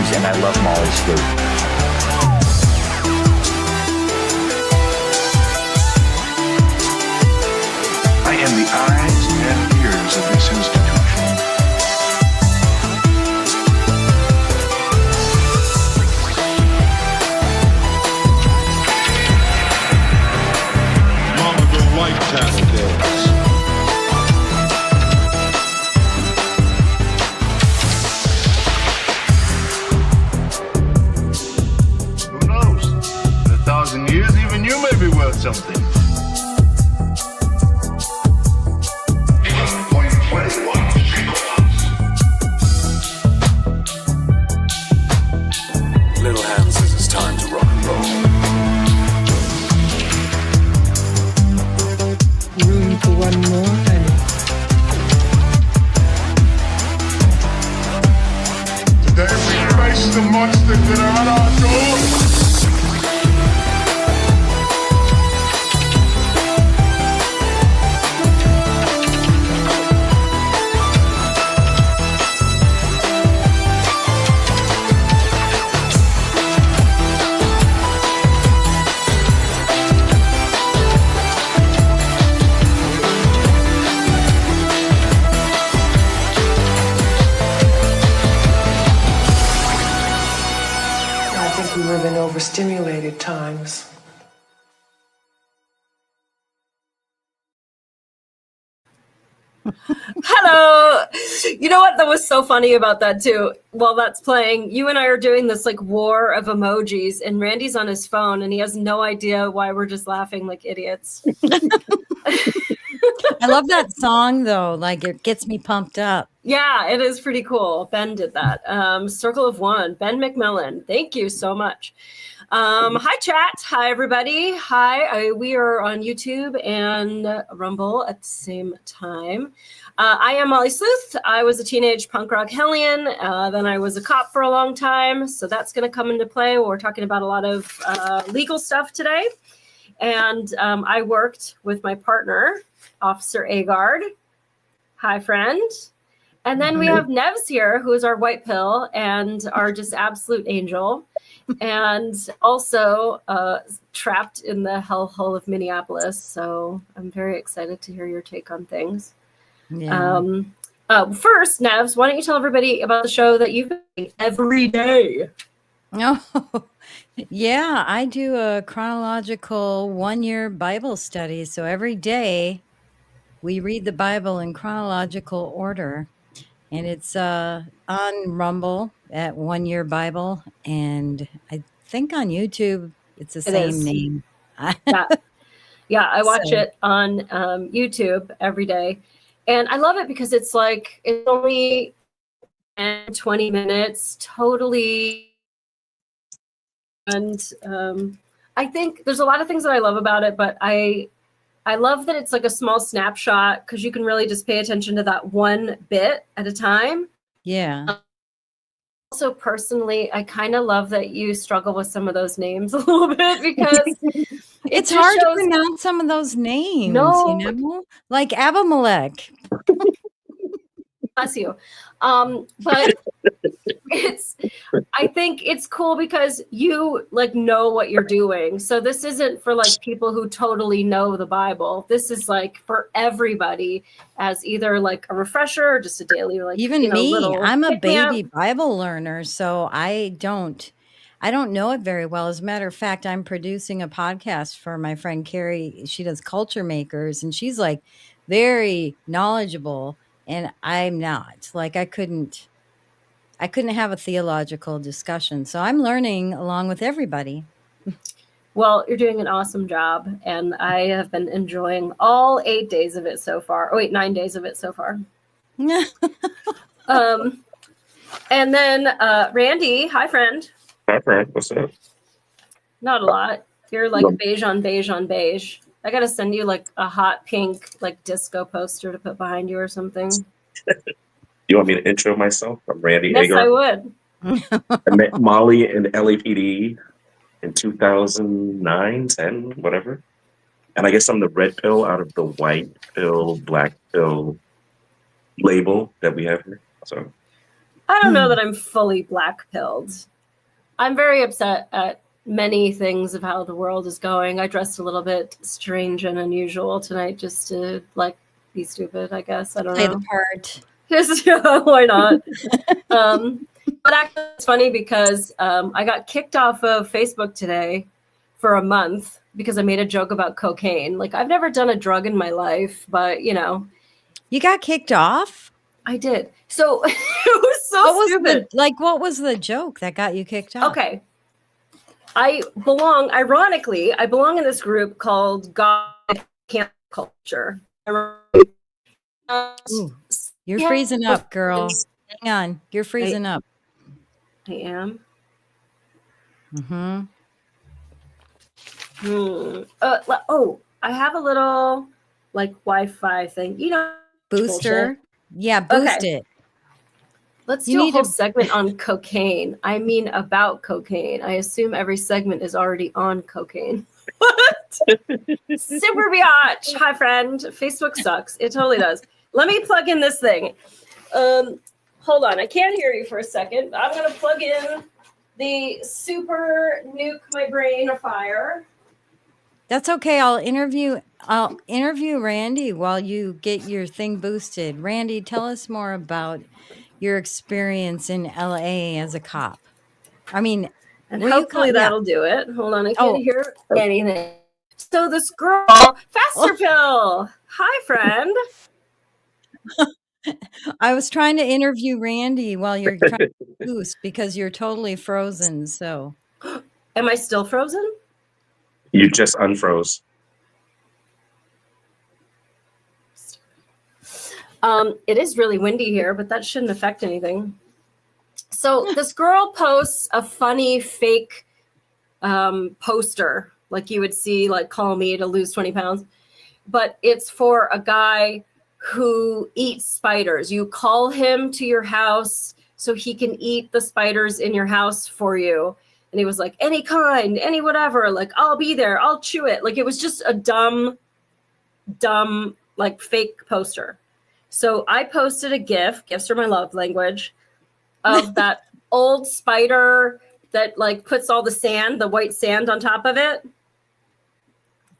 shows, and I love Molly Sleuth. I am the eyes and ears of this institution. Mama don't like tattletales. Who knows? In 1,000 years, even you may be worth something. Little hand says it's time to rock and roll. Room for one more, honey. Today we face the monsters that are at our door. We live in overstimulated times. Hello. You know what? That was so funny about that too. While that's playing, you and I are doing this like war of emojis, and Randy's on his phone and he has no idea why we're just laughing like idiots. I love that song though. Like it gets me pumped up. Yeah, it is pretty cool. Ben did that. Circle of One, Ben McMillan. Thank you so much. Hi, chat. Hi, everybody. Hi. We are on YouTube and Rumble at the same time. I am Molly Sleuth. I was a teenage punk rock hellion. Then I was a cop for a long time. So that's going to come into play. We're talking about a lot of legal stuff today. And I worked with my partner, Officer Agard. Hi, friend. And then we have Nevs here, who is our white pill and our just absolute angel. And also trapped in the hellhole of Minneapolis. So I'm very excited to hear your take on things. Yeah. First, Nevs, why don't you tell everybody about the show that you've been doing every day? Oh, yeah. I do a chronological 1-year Bible study. So every day we read the Bible in chronological order. And it's on Rumble at 1 Year Bible. And I think on YouTube, it's the same name. Yeah, I watch it on YouTube every day. And I love it because it's like, it's only 10, 20 minutes, totally. And I think there's a lot of things that I love about it, but I love that it's like a small snapshot because you can really just pay attention to that one bit at a time. Yeah. Also, personally, I kind of love that you struggle with some of those names a little bit because it's hard to pronounce some of those names, you know? Like Abimelech. Bless you. But I think it's cool because you like know what you're doing. So this isn't for like people who totally know the Bible. This is like for everybody as either like a refresher or just a daily, like even me. I'm a baby Bible learner, so I don't know it very well. As a matter of fact, I'm producing a podcast for my friend Carrie. She does Culture Makers, and she's like very knowledgeable. And I'm not. Like I couldn't have a theological discussion. So I'm learning along with everybody. Well, you're doing an awesome job. And I have been enjoying all 8 days of it so far. Oh, wait, 9 days of it so far. And then Randy, hi, friend. Hi, friend. What's up? Not a lot. You're like beige on beige on beige. I got to send you like a hot pink, like disco poster to put behind you or something. You want me to intro myself? I'm Randy Yes, Agard. I would. I met Molly in LAPD in 2009, 10, whatever. And I guess I'm the red pill out of the white pill, black pill label that we have here. So I don't know that I'm fully black-pilled. I'm very upset at many things of how the world is going. I dressed a little bit strange and unusual tonight just to like be stupid, I guess. I don't Play know. the part. Just, why not? But actually, it's funny because I got kicked off of Facebook today for a month because I made a joke about cocaine. Like, I've never done a drug in my life, but, you know. You got kicked off? I did. So it was so stupid. What was the joke that got you kicked off? Okay. Ironically, I belong in this group called God Cancel Culture. Ooh, you're freezing up, girl. Hang on. You're freezing up. I am. Mm-hmm. I have a little like Wi-Fi thing. You know, Booster. bullshit. Yeah, boost it. Let's You do a need whole to- segment on cocaine. I mean, about cocaine. I assume every segment is already on cocaine. What? Super biatch. Hi, friend. Facebook sucks. It totally does. Let me plug in this thing. Hold on. I can't hear you for a second. I'm going to plug in the super nuke my brain fire. That's okay. I'll interview Randy while you get your thing boosted. Randy, tell us more about your experience in LA as a cop. I mean, And were you hopefully cop- yeah. that'll do it. Hold on. I can't Oh. hear anything. So this girl, Fasterville. Hi, friend. I was trying to interview Randy while you're trying to boost because you're totally frozen. So Am I still frozen? You just unfroze. It is really windy here, but that shouldn't affect anything. So this girl posts a funny fake poster, like you would see, like, call me to lose 20 pounds. But it's for a guy who eats spiders. You call him to your house so he can eat the spiders in your house for you. And he was like, any kind, any whatever, like, I'll be there, I'll chew it. Like, it was just a dumb, like, fake poster. So I posted a GIF, gifs are my love language, of that old spider that, like, puts all the sand, the white sand on top of it.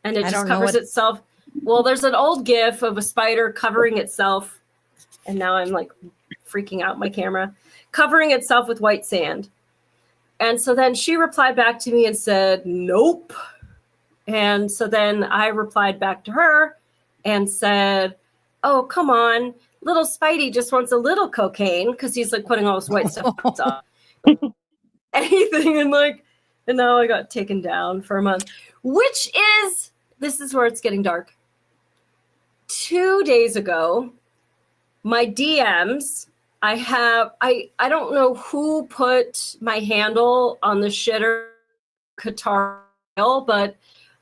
And it just covers itself. Well, there's an old GIF of a spider covering itself. And now I'm, like, freaking out my camera. Covering itself with white sand. And so then she replied back to me and said, nope. And so then I replied back to her and said, oh, come on. Little Spidey just wants a little cocaine because he's like putting all this white stuff on. Anything. And now I got taken down for a month, which is, this is where it's getting dark. 2 days ago, my DMs, I don't know who put my handle on the shitter Qatar, but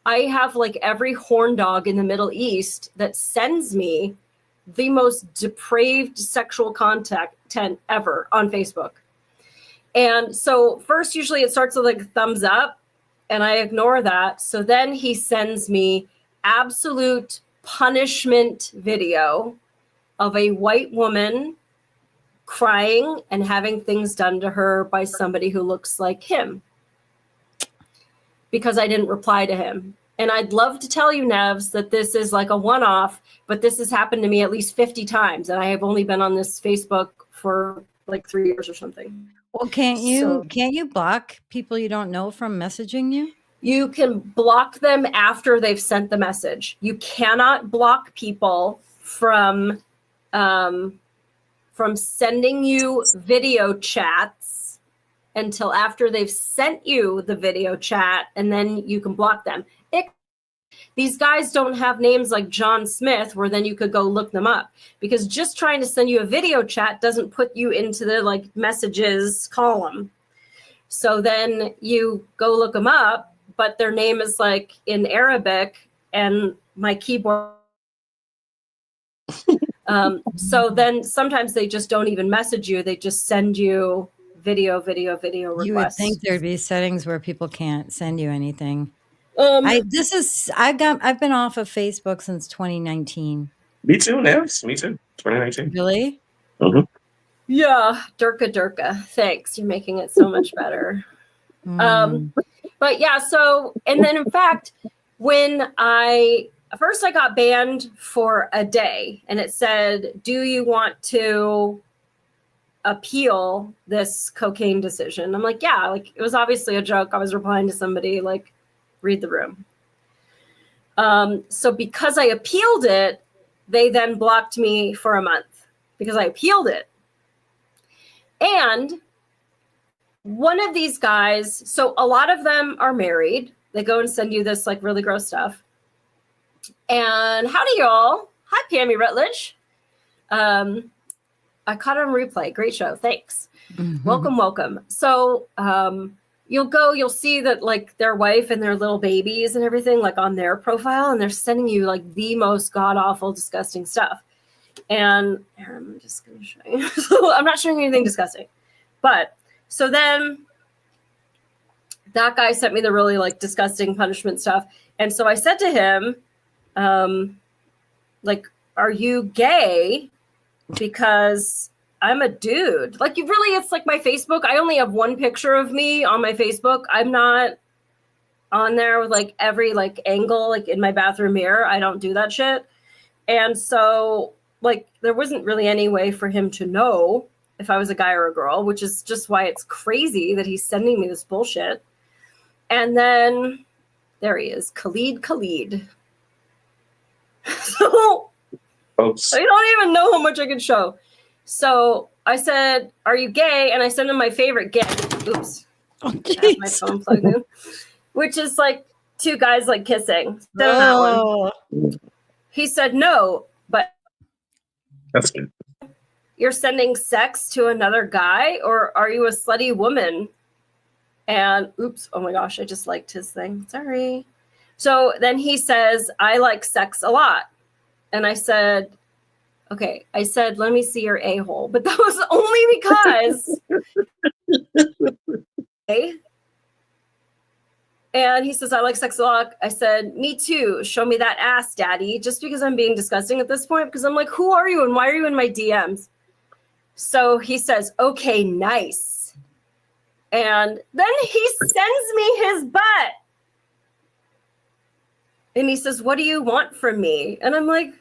I have like every horn dog in the Middle East that sends me the most depraved sexual content ever on Facebook. And so first, usually it starts with like a thumbs up and I ignore that. So then he sends me absolute punishment video of a white woman crying and having things done to her by somebody who looks like him because I didn't reply to him. And I'd love to tell you, Nevs, that this is like a one-off, but this has happened to me at least 50 times. And I have only been on this Facebook for like 3 years or something. Well, can't you block people you don't know from messaging you? You can block them after they've sent the message. You cannot block people from sending you video chats until after they've sent you the video chat, and then you can block them. These guys don't have names like John Smith where then you could go look them up, because just trying to send you a video chat doesn't put you into the like messages column. So then you go look them up, but their name is like in Arabic and my keyboard. So then sometimes they just don't even message you. They just send you video requests. You would think there'd be settings where people can't send you anything. I've been off of Facebook since 2019. Me too, Nevs. Me too. 2019. Really? Mm-hmm. Yeah, Durka. Thanks. You're making it so much better. But yeah, so, and then in fact, when first I got banned for a day, and it said, do you want to appeal this cocaine decision? I'm like, yeah, like it was obviously a joke. I was replying to somebody, like, read the room. So because I appealed it, they then blocked me for a month because I appealed it. And one of these guys, so a lot of them are married. They go and send you this like really gross stuff. And howdy y'all. Hi, Pammy Rutledge. I caught it on replay. Great show. Thanks. Welcome. So you'll see that like their wife and their little babies and everything like on their profile, and they're sending you like the most god-awful, disgusting stuff. And here, I'm just going to show you. So I'm not showing you anything disgusting. But so then that guy sent me the really like disgusting punishment stuff. And so I said to him, like, are you gay? Because I'm a dude. Like, you really, it's like my Facebook. I only have one picture of me on my Facebook. I'm not on there with like every like angle, like in my bathroom mirror. I don't do that shit. And so like, there wasn't really any way for him to know if I was a guy or a girl, which is just why it's crazy that he's sending me this bullshit. And then there he is, Khalid. So I don't even know how much I can show. So I said, are you gay? And I sent him my favorite gift. Oops. Oh, That's my phone plugged in. Which is like two guys like kissing. That one. He said, no, but That's good. you're sending sex to another guy, or are you a slutty woman? And oops, oh my gosh, I just liked his thing. Sorry. So then he says, I like sex a lot. And I said, okay. I said, let me see your a-hole. But that was only because. Okay. And he says, I like sex a lot. I said, me too. Show me that ass, daddy. Just because I'm being disgusting at this point. Because I'm like, who are you? And why are you in my DMs? So he says, okay, nice. And then he sends me his butt. And he says, what do you want from me? And I'm like,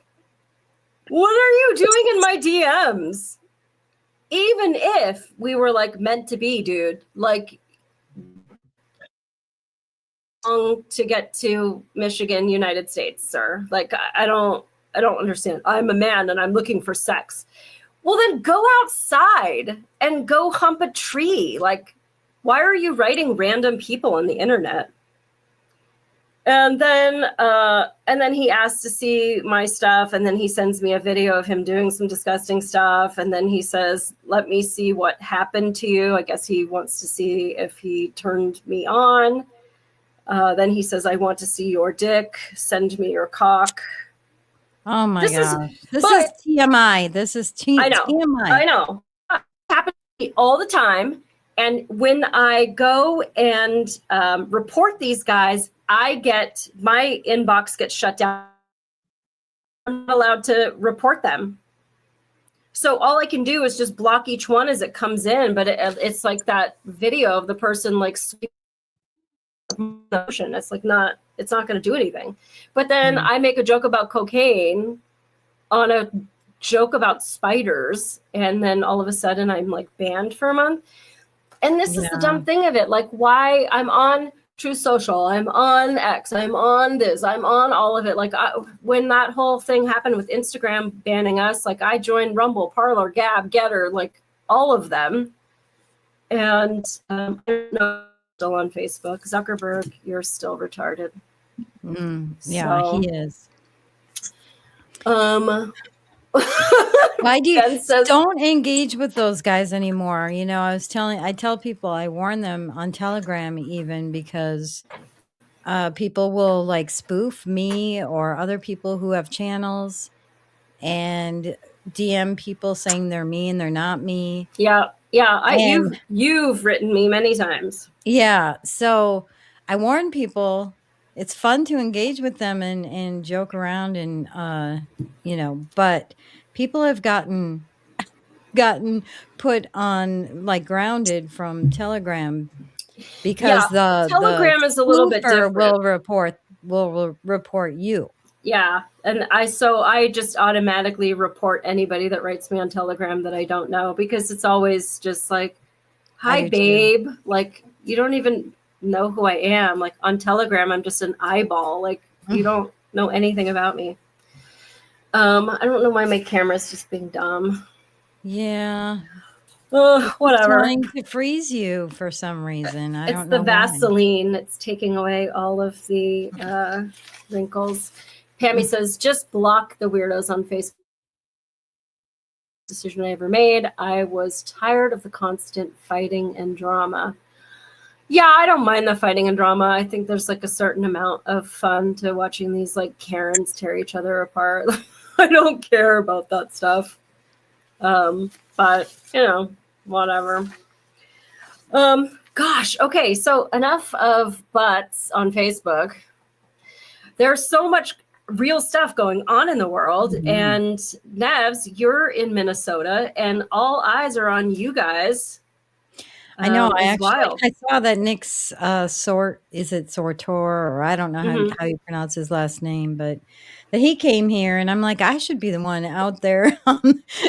what are you doing in my DMs? Even if we were like meant to be, dude, like to get to Michigan, United States, sir. Like, I don't understand. I'm a man and I'm looking for sex. Well, then go outside and go hump a tree. Like, why are you writing random people on the internet? And then he asks to see my stuff, and then he sends me a video of him doing some disgusting stuff, and then he says, let me see what happened to you. I guess he wants to see if he turned me on. Then he says, I want to see your dick. Send me your cock. Oh my gosh. This is TMI. This is TMI. I know. It happens to me all the time. And when I go and report these guys, my inbox gets shut down. I'm not allowed to report them. So all I can do is just block each one as it comes in. But it's like that video of the person like sweeping the ocean. It's like it's not going to do anything. But then I make a joke about cocaine on a joke about spiders. And then all of a sudden I'm like banned for a month. And this is the dumb thing of it. Like, why I'm on True Social, I'm on X, I'm on this, I'm on all of it. Like, when that whole thing happened with Instagram banning us, like, I joined Rumble, Parler, Gab, Getter, like all of them. And I don't know, still on Facebook. Zuckerberg, you're still retarded. Yeah, So, he is. Why do you don't engage with those guys anymore? You know, I tell people, I warn them on Telegram even, because people will like spoof me or other people who have channels and DM people saying they're me and they're not me. Yeah. You've written me many times. Yeah. So I warn people, it's fun to engage with them and joke around and, but people have gotten gotten put on like grounded from Telegram because Yeah, Telegram is a little bit spoofer different. will report you. Yeah, and I just automatically report anybody that writes me on Telegram that I don't know, because it's always just like, I hi do too. babe, like you don't even know who I am. Like on Telegram I'm just an eyeball, like you don't know anything about me. I don't know why my camera's just being dumb. Yeah. Whatever. Trying to freeze you for some reason. I It's don't the know why. Vaseline. It's taking away all of the wrinkles. Pammy says, just block the weirdos on Facebook. Decision I ever made. I was tired of the constant fighting and drama. Yeah, I don't mind the fighting and drama. I think there's like a certain amount of fun to watching these like Karens tear each other apart. I don't care about that stuff. But you know, whatever. Gosh, okay, so enough of butts on Facebook. There's so much real stuff going on in the world. And Nevs, you're in Minnesota, and all eyes are on you guys. I know. I wild. saw that Nick's Sortor, or I don't know how you pronounce his last name, but that he came here, and I'm like, I should be the one out there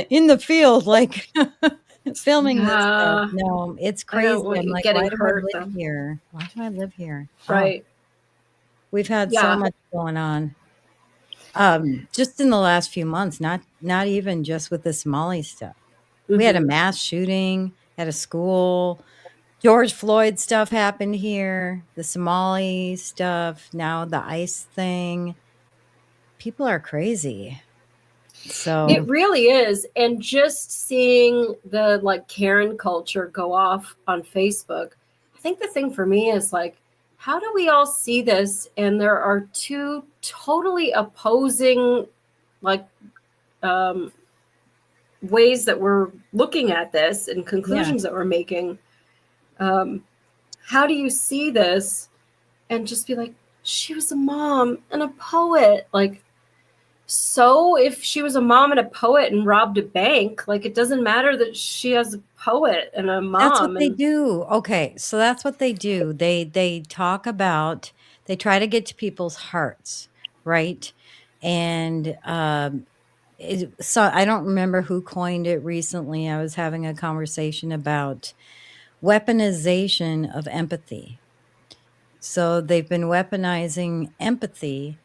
in the field, like filming this stuff. No, it's crazy. I'm like, why do I live here? Why do I live here? Right. We've had so much going on. Just in the last few months, not even just with the Somali stuff. We had a mass shooting at a school. George Floyd stuff happened here. The Somali stuff. Now the ICE thing. People are crazy. So it really is. And just seeing the like Karen culture go off on Facebook, I think the thing for me is like, how do we all see this? And there are two totally opposing like ways that we're looking at this and conclusions that we're making. How do you see this and just be like, she was a mom and a poet? Like, so if she was a mom and a poet and robbed a bank, like it doesn't matter that she has a poet and a mom. That's what they do. Okay, so that's what they do. They talk about, they try to get to people's hearts, right? And so I don't remember who coined it recently. I was having a conversation about weaponization of empathy. So they've been weaponizing empathy,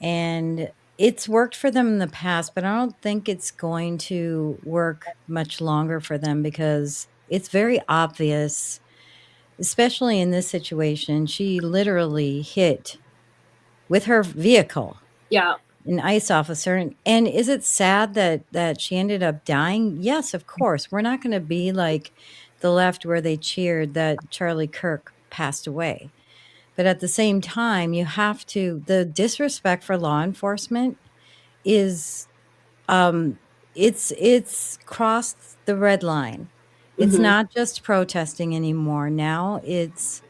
and it's worked for them in the past, but I don't think it's going to work much longer for them, because it's very obvious, especially in this situation. She literally hit with her vehicle. Yeah. An ICE officer. And is it sad that she ended up dying? Yes, of course. We're not going to be like the left where they cheered that Charlie Kirk passed away. But at the same time, you have to, the disrespect for law enforcement is, it's crossed the red line. It's not just protesting anymore. Now it's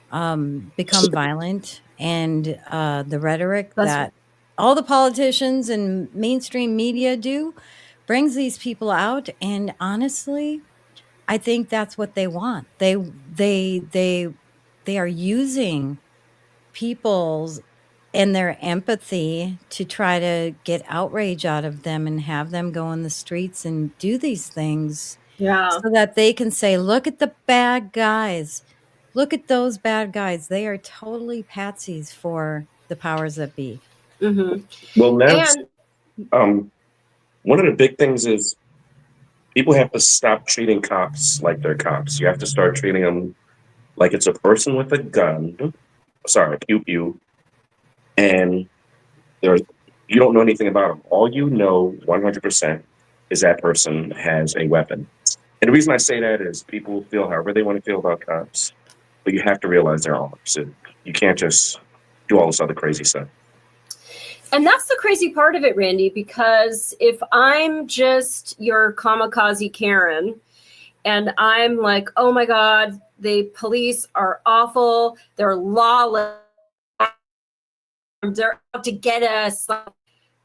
become violent, and the rhetoric that all the politicians and mainstream media do brings these people out. And honestly, I think that's what they want. They are using people's and their empathy to try to get outrage out of them and have them go in the streets and do these things. Yeah. So that they can say, look at the bad guys. Look at those bad guys. They are totally patsies for the powers that be. Well, now, one of the big things is people have to stop treating cops like they're cops. You have to start treating them like it's a person with a gun. Sorry, pew pew. And you don't know anything about them. All you know 100% is that person has a weapon. And the reason I say that is people feel however they want to feel about cops, but you have to realize they're armed. So you can't just do all this other crazy stuff. And that's the crazy part of it, Randy, because if I'm just your kamikaze Karen and I'm like, oh my God, the police are awful, they're lawless, they're out to get us,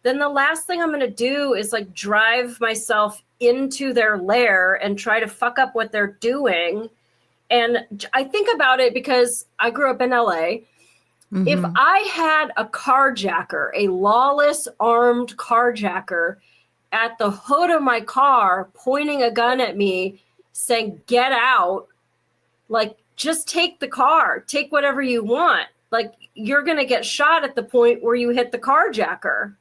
then the last thing I'm going to do is like drive myself into their lair and try to fuck up what they're doing. And I think about it because I grew up in LA. Mm-hmm. If I had a carjacker, a lawless armed carjacker at the hood of my car, pointing a gun at me saying, get out, like, just take the car, take whatever you want. Like, you're going to get shot at the point where you hit the carjacker.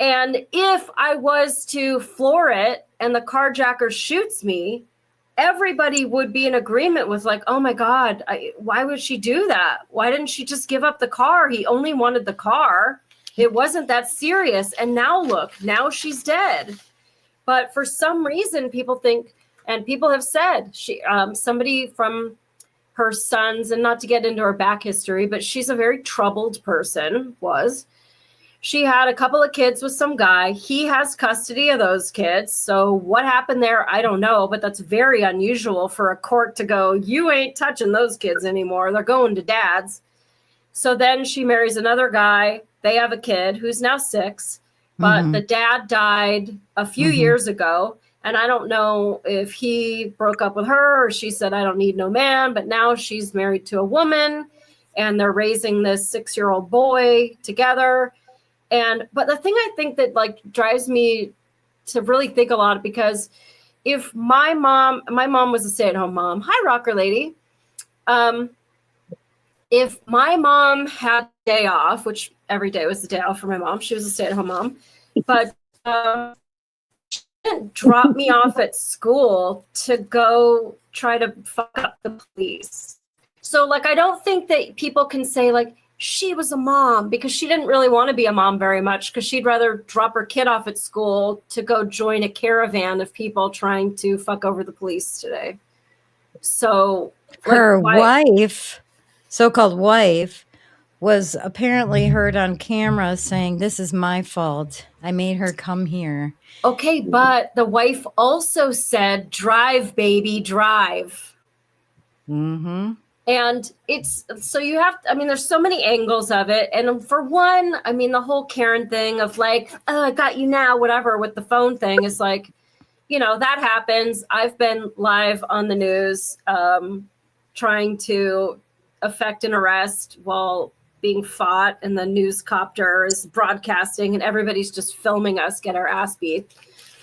And if I was to floor it and the carjacker shoots me, everybody would be in agreement with like, oh my God, why would she do that? Why didn't she just give up the car? He only wanted the car. It wasn't that serious. And now look, now she's dead. But for some reason, people think, and people have said, somebody from her sons, and not to get into her back history, but she's a very troubled person, She had a couple of kids with some guy. He has custody of those kids. So what happened there, I don't know, but that's very unusual for a court to go, you ain't touching those kids anymore. They're going to dad's. So then she marries another guy. They have a kid who's now 6, but the dad died a few years ago. And I don't know if he broke up with her or she said, I don't need no man. But now she's married to a woman and they're raising this 6-year-old boy together. But the thing I think that like drives me to really think a lot, because if my mom was a stay-at-home mom. Hi, Rocker Lady. If my mom had a day off, which every day was the day off for my mom, she was a stay-at-home mom, but she didn't drop me off at school to go try to fuck up the police. So like, I don't think that people can say like, she was a mom, because she didn't really want to be a mom very much, because she'd rather drop her kid off at school to go join a caravan of people trying to fuck over the police today. So her wife, so-called wife, was apparently heard on camera saying, this is my fault. I made her come here. Okay, but the wife also said, drive, baby, drive. Mm-hmm. And it's, so you have, I mean, there's so many angles of it. And for one, I mean, the whole Karen thing of like, oh, I got you now, whatever, with the phone thing is like, you know, that happens. I've been live on the news trying to effect an arrest while being fought, and the news copter is broadcasting and everybody's just filming us get our ass beat.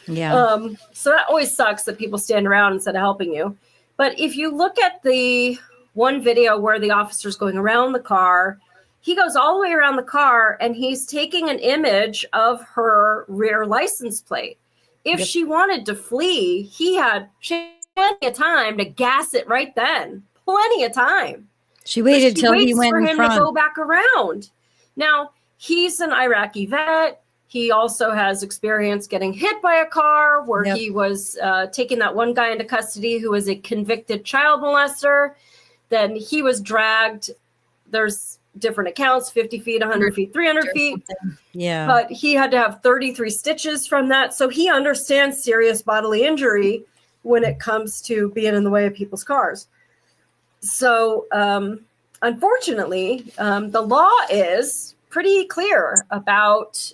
Yeah. So that always sucks that people stand around instead of helping you. But if you look at the one video where the officer's going around the car, he goes all the way around the car and he's taking an image of her rear license plate. If she wanted to flee, she had plenty of time to gas it right then. Plenty of time. She waited till he went for in him front. to go back around. Now, he's an Iraqi vet. He also has experience getting hit by a car where he was taking that one guy into custody who was a convicted child molester. Then he was dragged. There's different accounts, 50 feet, 100 feet, 300 feet. Yeah. But he had to have 33 stitches from that. So he understands serious bodily injury when it comes to being in the way of people's cars. So unfortunately, the law is pretty clear about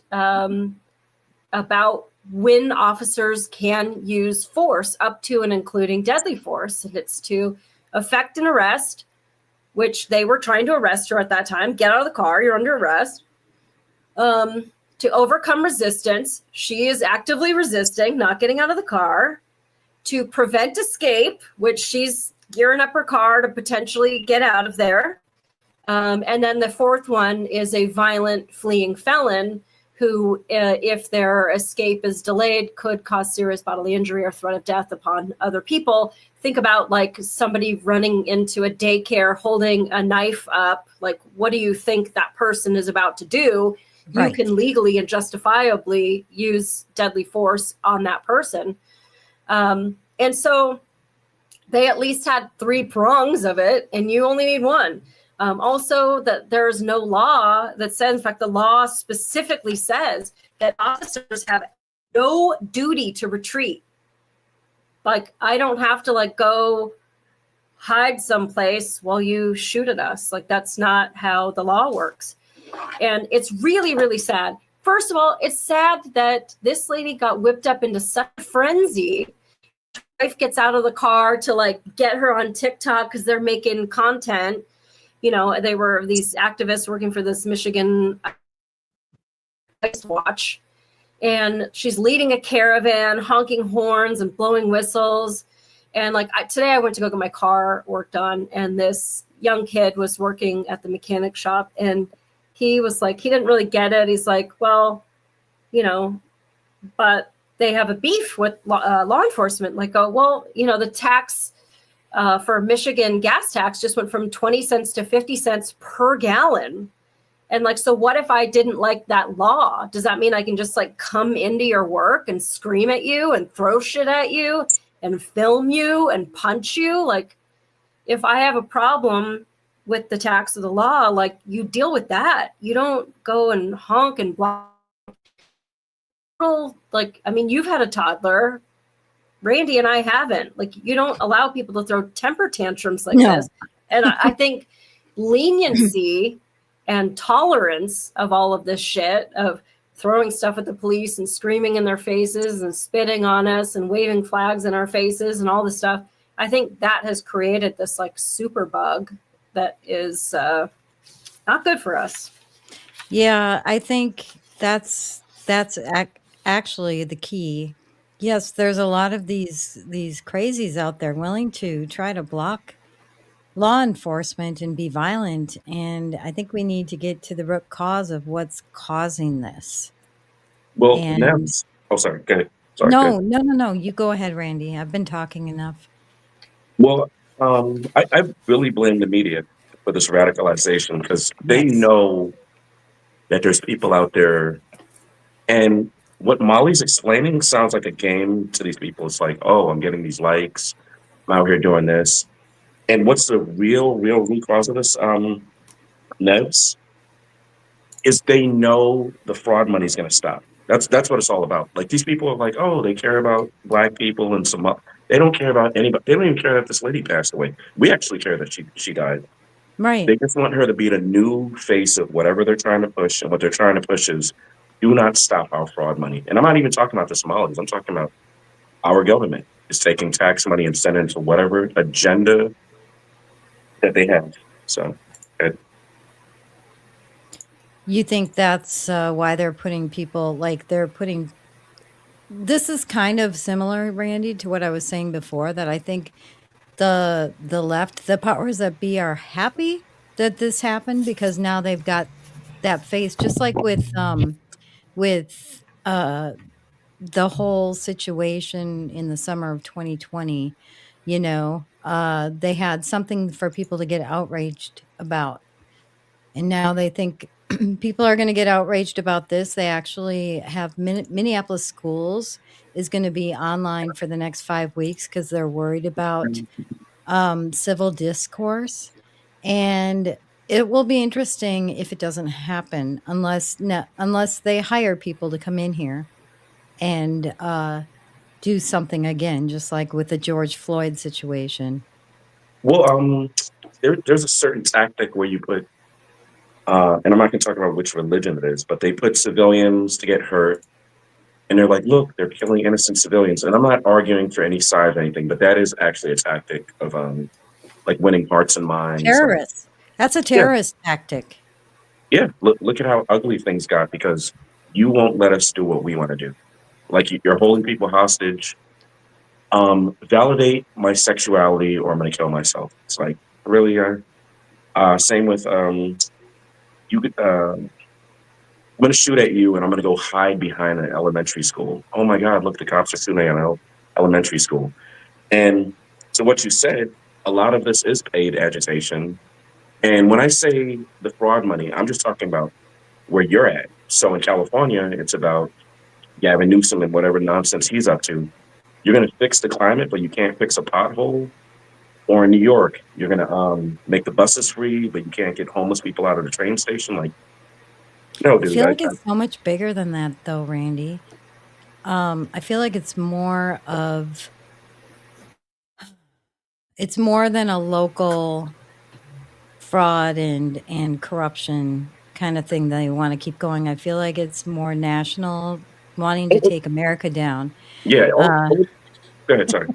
when officers can use force, up to and including deadly force. And it's to effect an arrest, which they were trying to arrest her at that time. Get out of the car, you're under arrest. To overcome resistance, she is actively resisting, not getting out of the car. To prevent escape, which she's gearing up her car to potentially get out of there. And then the fourth one is a violent fleeing felon who, if their escape is delayed, could cause serious bodily injury or threat of death upon other people. Think about like somebody running into a daycare holding a knife up. Like, what do you think that person is about to do? You can legally and justifiably use deadly force on that person. And so they at least had 3 prongs of it, and you only need one. Also, that there's no law that says, in fact, the law specifically says that officers have no duty to retreat. Like, I don't have to like go hide someplace while you shoot at us. Like, that's not how the law works. And it's really, really sad first of all, it's sad that this lady got whipped up into such a frenzy. Wife gets out of the car to like get her on TikTok because they're making content. You know, they were these activists working for this Michigan Ice Watch, and she's leading a caravan, honking horns and blowing whistles. And like today, I went to go get my car worked on, and this young kid was working at the mechanic shop, and he was like, he didn't really get it. He's like, well, you know, but they have a beef with law enforcement. Like, oh, well, you know, the tax for Michigan gas tax just went from 20 cents to 50 cents per gallon. And like, so what if I didn't like that law? Does that mean I can just like come into your work and scream at you and throw shit at you and film you and punch you? Like, if I have a problem with the tax of the law, like, you deal with that. You don't go and honk and block. Like, I mean, you've had a toddler. Randy and I haven't. Like, you don't allow people to throw temper tantrums like this. And I think leniency and tolerance of all of this shit, of throwing stuff at the police and screaming in their faces and spitting on us and waving flags in our faces and all this stuff, I think that has created this like super bug that is not good for us. Yeah, I think that's actually the key. Yes, there's a lot of these crazies out there willing to try to block law enforcement and be violent, and I think we need to get to the root cause of what's causing this. Well, And Nevs. Oh, sorry. Go ahead. Sorry. Go ahead. no. You go ahead, Randy. I've been talking enough. Well, I really blame the media for this radicalization because they Yes. know that there's people out there, and what Molly's explaining sounds like a game to these people. It's like, oh, I'm getting these likes, I'm out here doing this. And what's the real root cause of this, Nevs, is they know the fraud money is going to stop. That's what it's all about. Like, these people are like, oh, they care about Black people and some. They don't care about anybody. They don't even care that this lady passed away. We actually care that she died. Right. They just want her to be the new face of whatever they're trying to push, and what they're trying to push is, do not stop our fraud money. And I'm not even talking about the Somalis. I'm talking about our government is taking tax money and sending it to whatever agenda that they have. So, You think that's why they're putting people like they're putting. This is kind of similar, Randy, to what I was saying before. That I think the left, the powers that be, are happy that this happened because now they've got that face, just like with the whole situation in the summer of 2020. You know, they had something for people to get outraged about. And now they think people are going to get outraged about this. They actually have Minneapolis schools is going to be online for the next 5 weeks because they're worried about civil discourse. And it will be interesting if it doesn't happen unless they hire people to come in here and do something again, just like with the George Floyd situation. well, there's a certain tactic where you put, and I'm not going to talk about which religion it is, but they put civilians to get hurt, and they're like, look, they're killing innocent civilians. And I'm not arguing for any side or anything, but that is actually a tactic of like winning hearts and minds. Terrorists. That's a terrorist tactic. Yeah, look at how ugly things got because you won't let us do what we want to do. Like, you're holding people hostage. Validate my sexuality or I'm going to kill myself. It's like, really? Same with you. I'm going to shoot at you and I'm going to go hide behind an elementary school. Oh my God, look, the cops are shooting at an elementary school. And so what you said, a lot of this is paid agitation. And when I say the fraud money, I'm just talking about where you're at. So in California, it's about Gavin Newsom and whatever nonsense he's up to. You're going to fix the climate, but you can't fix a pothole. Or in New York, you're going to make the buses free, but you can't get homeless people out of the train station. Like, no, I dude. feel like it's so much bigger than that, though, Randy. I feel like it's more than a local fraud and corruption kind of thing they want to keep going. I feel like it's more national, wanting to take America down. Yeah. Go ahead. Sorry.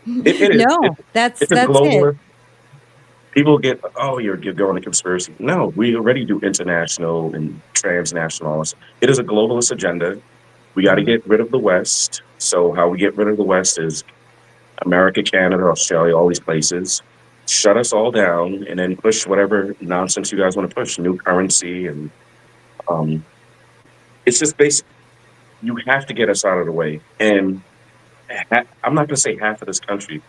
It is. No, that's It's a it. global. People get, oh, you're going to conspiracy. No, we already do international and transnational. It is a globalist agenda. We got to get rid of the West. So how we get rid of the West is America, Canada, Australia, all these places. Shut us all down and then push whatever nonsense you guys want to push. New currency and it's just basic. You have to get us out of the way. And I'm not going to say half of this country,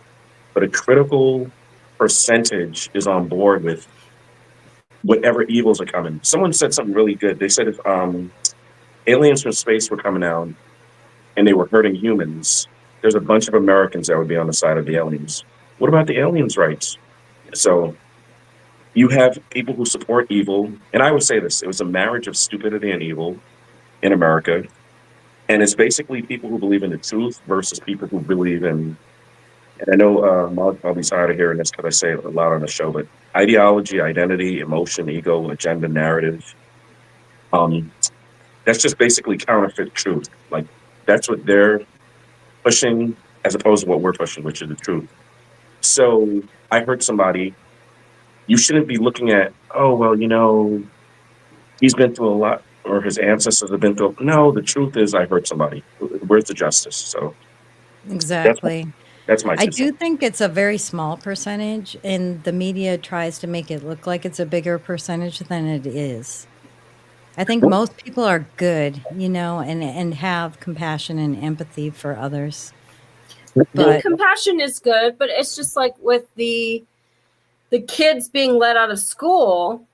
but a critical percentage is on board with whatever evils are coming. Someone said something really good. They said if aliens from space were coming down and they were hurting humans, there's a bunch of Americans that would be on the side of the aliens. What about the aliens' rights? So you have people who support evil. And I would say this, it was a marriage of stupidity and evil in America. And it's basically people who believe in the truth versus people who believe in, and I know Molly probably tired of hearing this because I say it a lot on the show, but ideology, identity, emotion, ego, agenda, narrative. That's just basically counterfeit truth. Like that's what they're pushing as opposed to what we're pushing, which is the truth. So I heard somebody, you shouldn't be looking at, oh, well, he's been through a lot or his ancestors have been through. No, the truth is I heard somebody. Where's the justice? So Exactly. that's my I two do think it's a very small percentage, and the media tries to make it look like it's a bigger percentage than it is. I think most people are good, and have compassion and empathy for others. But compassion is good, but it's just like with the kids being let out of school.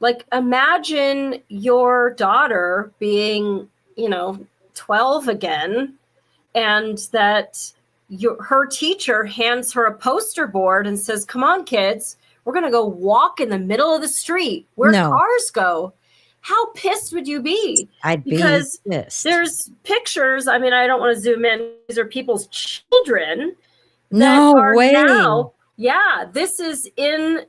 Like imagine your daughter being, 12 again, and that her teacher hands her a poster board and says, "Come on, kids, we're going to go walk in the middle of the street where cars go." How pissed would you be? I'd be because pissed. There's pictures. I mean, I don't want to zoom in. These are people's children. No way. Now, yeah, this is in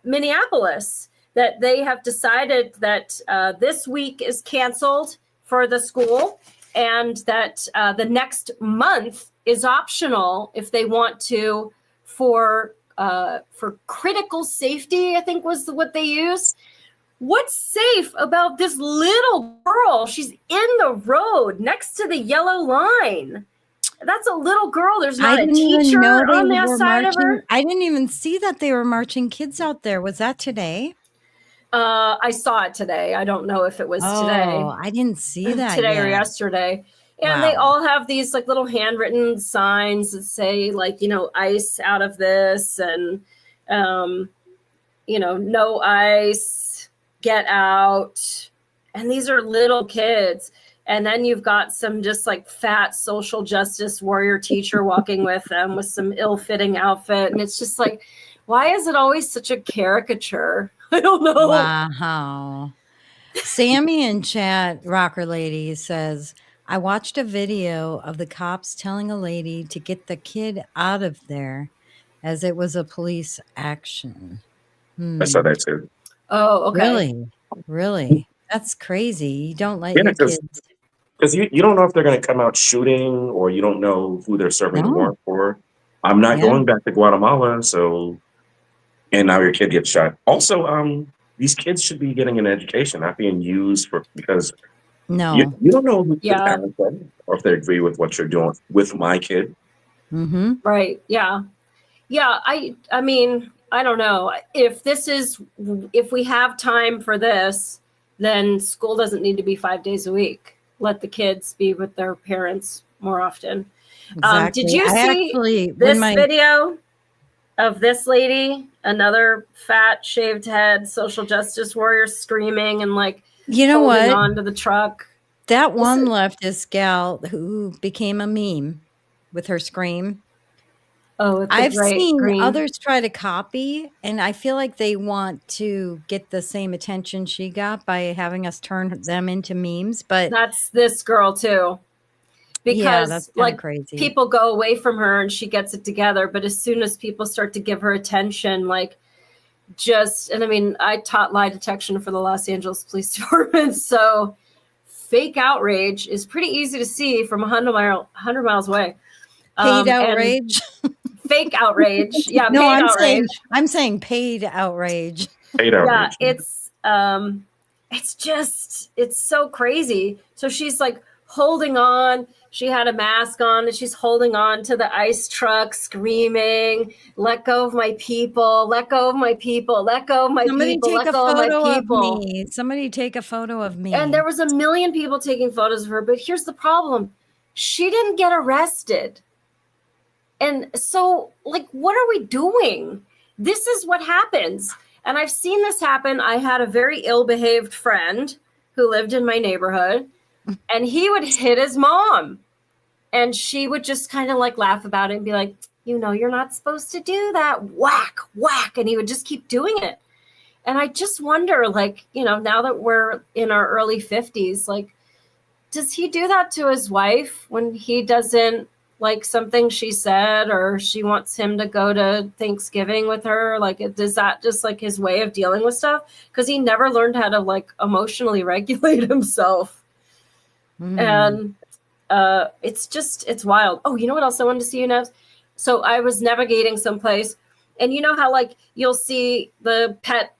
Minneapolis that they have decided that this week is canceled for the school and that the next month is optional if they want to for critical safety, I think was what they used. What's safe about this little girl? She's in the road next to the yellow line. That's a little girl. There's not a teacher on the side of her. I didn't even see that they were marching kids out there. Was that today? I saw it today. I don't know if it was today. Oh, I didn't see that today or yesterday. And they all have these like little handwritten signs that say like, ice out of this and, no ice, get out. And these are little kids. And then you've got some just like fat social justice warrior teacher walking with them with some ill-fitting outfit. And it's just like, why is it always such a caricature? I don't know. Wow. Sammy in chat, Rocker Lady, says, I watched a video of the cops telling a lady to get the kid out of there as it was a police action. I saw that too. Oh, okay. Really? That's crazy. You don't let your kids. Because you don't know if they're going to come out shooting or you don't know who they're serving the warrant for. I'm not going back to Guatemala, so... And now your kid gets shot. Also, these kids should be getting an education, not being used because you don't know who the parents are or if they agree with what you're doing with my kid. Mm-hmm. Right. Yeah. Yeah. I mean, I don't know if we have time for this, then school doesn't need to be 5 days a week. Let the kids be with their parents more often. Exactly. Did you see this video of this lady, another fat shaved head social justice warrior screaming and like holding onto the truck? That one leftist gal who became a meme with her scream. Oh, I've seen others try to copy, and I feel like they want to get the same attention she got by having us turn them into memes. But that's this girl too. Because that's like crazy. People go away from her and she gets it together. But as soon as people start to give her attention, like and I mean, I taught lie detection for the Los Angeles Police Department, so fake outrage is pretty easy to see from 100 miles away. Paid outrage. Fake outrage. Yeah, No, paid outrage. I'm saying paid outrage. Paid outrage. Yeah, it's so crazy. So she's like holding on. She had a mask on and she's holding on to the ice truck, screaming, "Let go of my people, let go of my people, let go of my people, let go of my people." Somebody take a photo of me. And there was a million people taking photos of her. But here's the problem. She didn't get arrested. And so, like, what are we doing? This is what happens. And I've seen this happen. I had a very ill-behaved friend who lived in my neighborhood, and he would hit his mom. And she would just kind of like laugh about it and be like, you know, you're not supposed to do that. Whack, whack. And he would just keep doing it. And I just wonder, like, you know, now that we're in our early 50s, like, does he do that to his wife when he doesn't like something she said, or she wants him to go to Thanksgiving with her? Like, is that just like his way of dealing with stuff? Because he never learned how to like emotionally regulate himself. And it's wild. Oh, you know what else I wanted to see you, Nevs? So I was navigating someplace, and you know how like you'll see the pet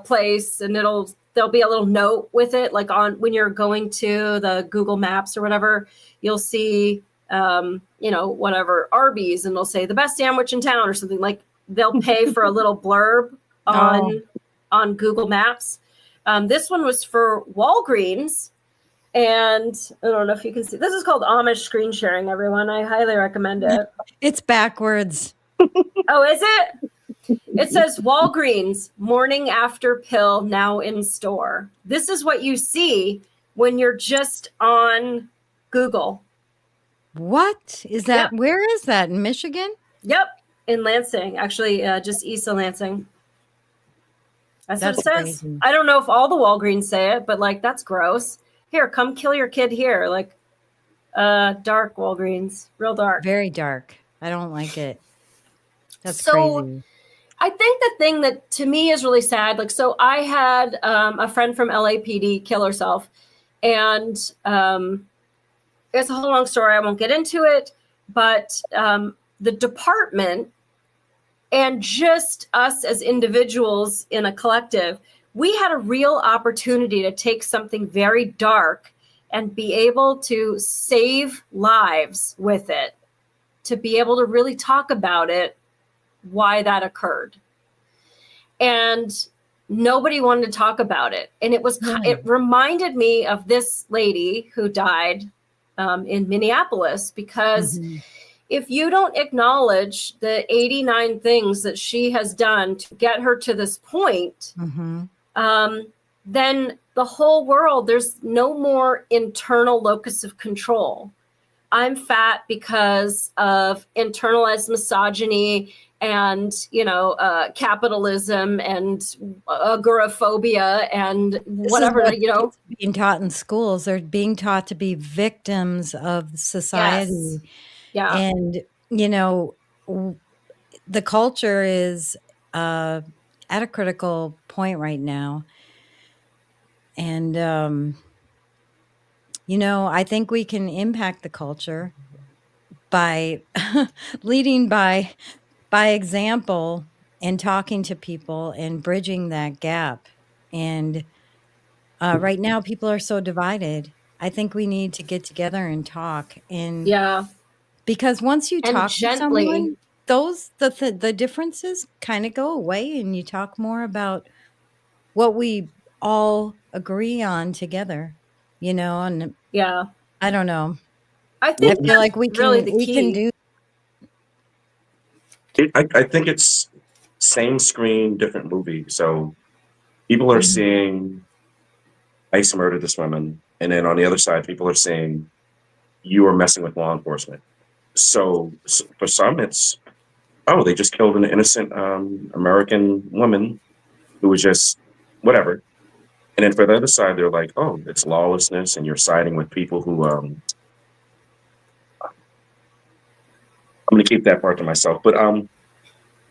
place, and there'll be a little note with it, like on when you're going to the Google Maps or whatever, you'll see you know, whatever, Arby's, and they'll say the best sandwich in town or something. Like they'll pay for a little blurb on Google Maps. This one was for Walgreens, and I don't know if you can see. This is called Amish screen sharing, everyone. I highly recommend it. It's backwards. Oh, is it? It says Walgreens morning after pill now in store. This is what you see when you're just on Google. What is that? Yep. Where is that? In Michigan? Yep. In Lansing, actually, just east of Lansing. That's what it says. Crazy. I don't know if all the Walgreens say it, but like, that's gross. Here, come kill your kid here. Like, dark Walgreens, real dark. Very dark. I don't like it. That's so crazy. I think the thing that to me is really sad, like, so I had a friend from LAPD kill herself, and it's a whole long story. I won't get into it, but the department and just us as individuals in a collective, we had a real opportunity to take something very dark and be able to save lives with it, to be able to really talk about it, why that occurred. And nobody wanted to talk about it. And it reminded me of this lady who died in Minneapolis, because if you don't acknowledge the 89 things that she has done to get her to this point, then the whole world, there's no more internal locus of control. I'm fat because of internalized misogyny and, you know, capitalism and agoraphobia and whatever, you know. Being taught in schools, they're being taught to be victims of society. Yes. Yeah. And, you know, the culture is at a critical point right now. And, you know, I think we can impact the culture by leading by example and talking to people and bridging that gap. And right now, people are so divided. I think we need to get together and talk. And because once you talk to someone, the differences kind of go away, and you talk more about what we all agree on together, you know. And I don't know. I think feel like we can really the key. We can do. I think it's same screen, different movie. So people are seeing ICE murdered this woman, and then on the other side, people are saying you are messing with law enforcement. So for some, it's they just killed an innocent American woman who was just whatever. And then for the other side, they're like, oh, it's lawlessness, and you're siding with people who I'm going to keep that part to myself. But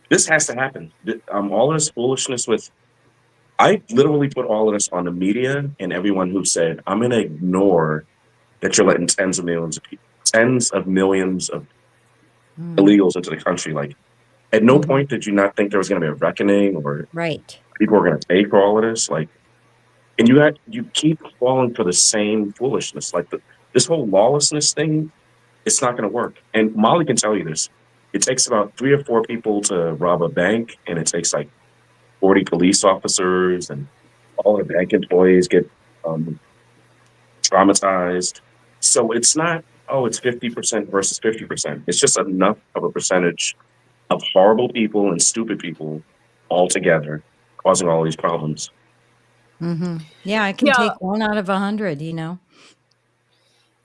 This has to happen. All of this foolishness with, I literally put all of this on the media and everyone who said, I'm going to ignore that you're letting tens of millions of illegals into the country. Like, at no point did you not think there was going to be a reckoning or Right. people were going to pay for all of this. Like, and you keep falling for the same foolishness. Like this whole lawlessness thing, it's not going to work. And Molly can tell you this. It takes about 3 or 4 people to rob a bank, and it takes like 40 police officers, and all the bank employees get traumatized. So it's not, it's 50% versus 50%. It's just enough of a percentage of horrible people and stupid people all together causing all these problems. Yeah, I can take 1 out of 100,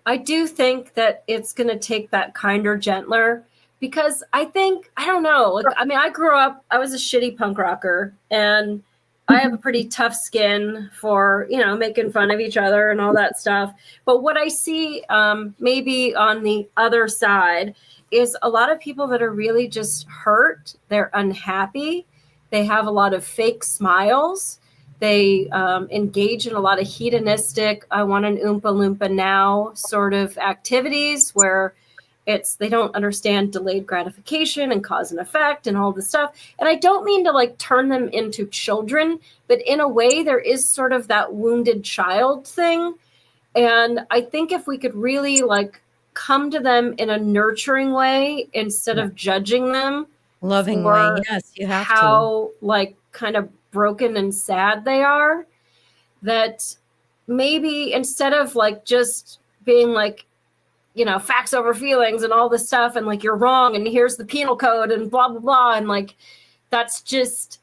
I do think that it's going to take that kinder, gentler, because I don't know. Like, I mean, I grew up, I was a shitty punk rocker, and I have a pretty tough skin for, making fun of each other and all that stuff. But what I see maybe on the other side is a lot of people that are really just hurt. They're unhappy. They have a lot of fake smiles. They engage in a lot of hedonistic, I want an Oompa Loompa now sort of activities where they don't understand delayed gratification and cause and effect and all this stuff. And I don't mean to like turn them into children, but in a way there is sort of that wounded child thing. And I think if we could really like come to them in a nurturing way instead of judging them. Loving way, yes, you have how like kind of broken and sad they are, that maybe instead of like just being like, facts over feelings and all this stuff and like you're wrong and here's the penal code and blah blah blah, and like that's just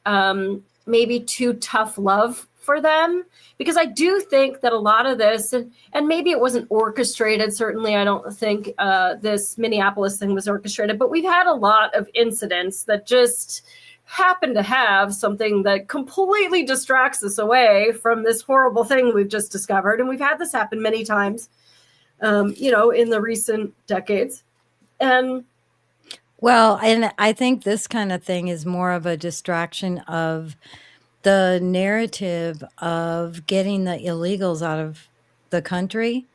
maybe too tough love for them. Because I do think that a lot of this, and maybe it wasn't orchestrated, certainly I don't think this Minneapolis thing was orchestrated, but we've had a lot of incidents that just happen to have something that completely distracts us away from this horrible thing we've just discovered. And we've had this happen many times, in the recent decades. And I think this kind of thing is more of a distraction of the narrative of getting the illegals out of the country.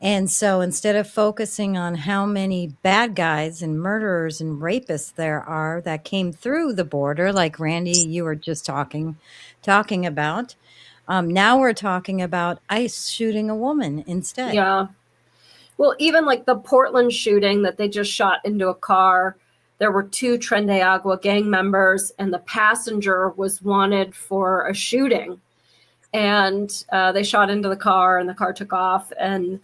And so instead of focusing on how many bad guys and murderers and rapists there are that came through the border, like Randy, you were just talking about, now we're talking about ICE shooting a woman instead. Yeah. Well, even like the Portland shooting that they just shot into a car, there were 2 Tren de Agua gang members, and the passenger was wanted for a shooting. And they shot into the car, and the car took off. And,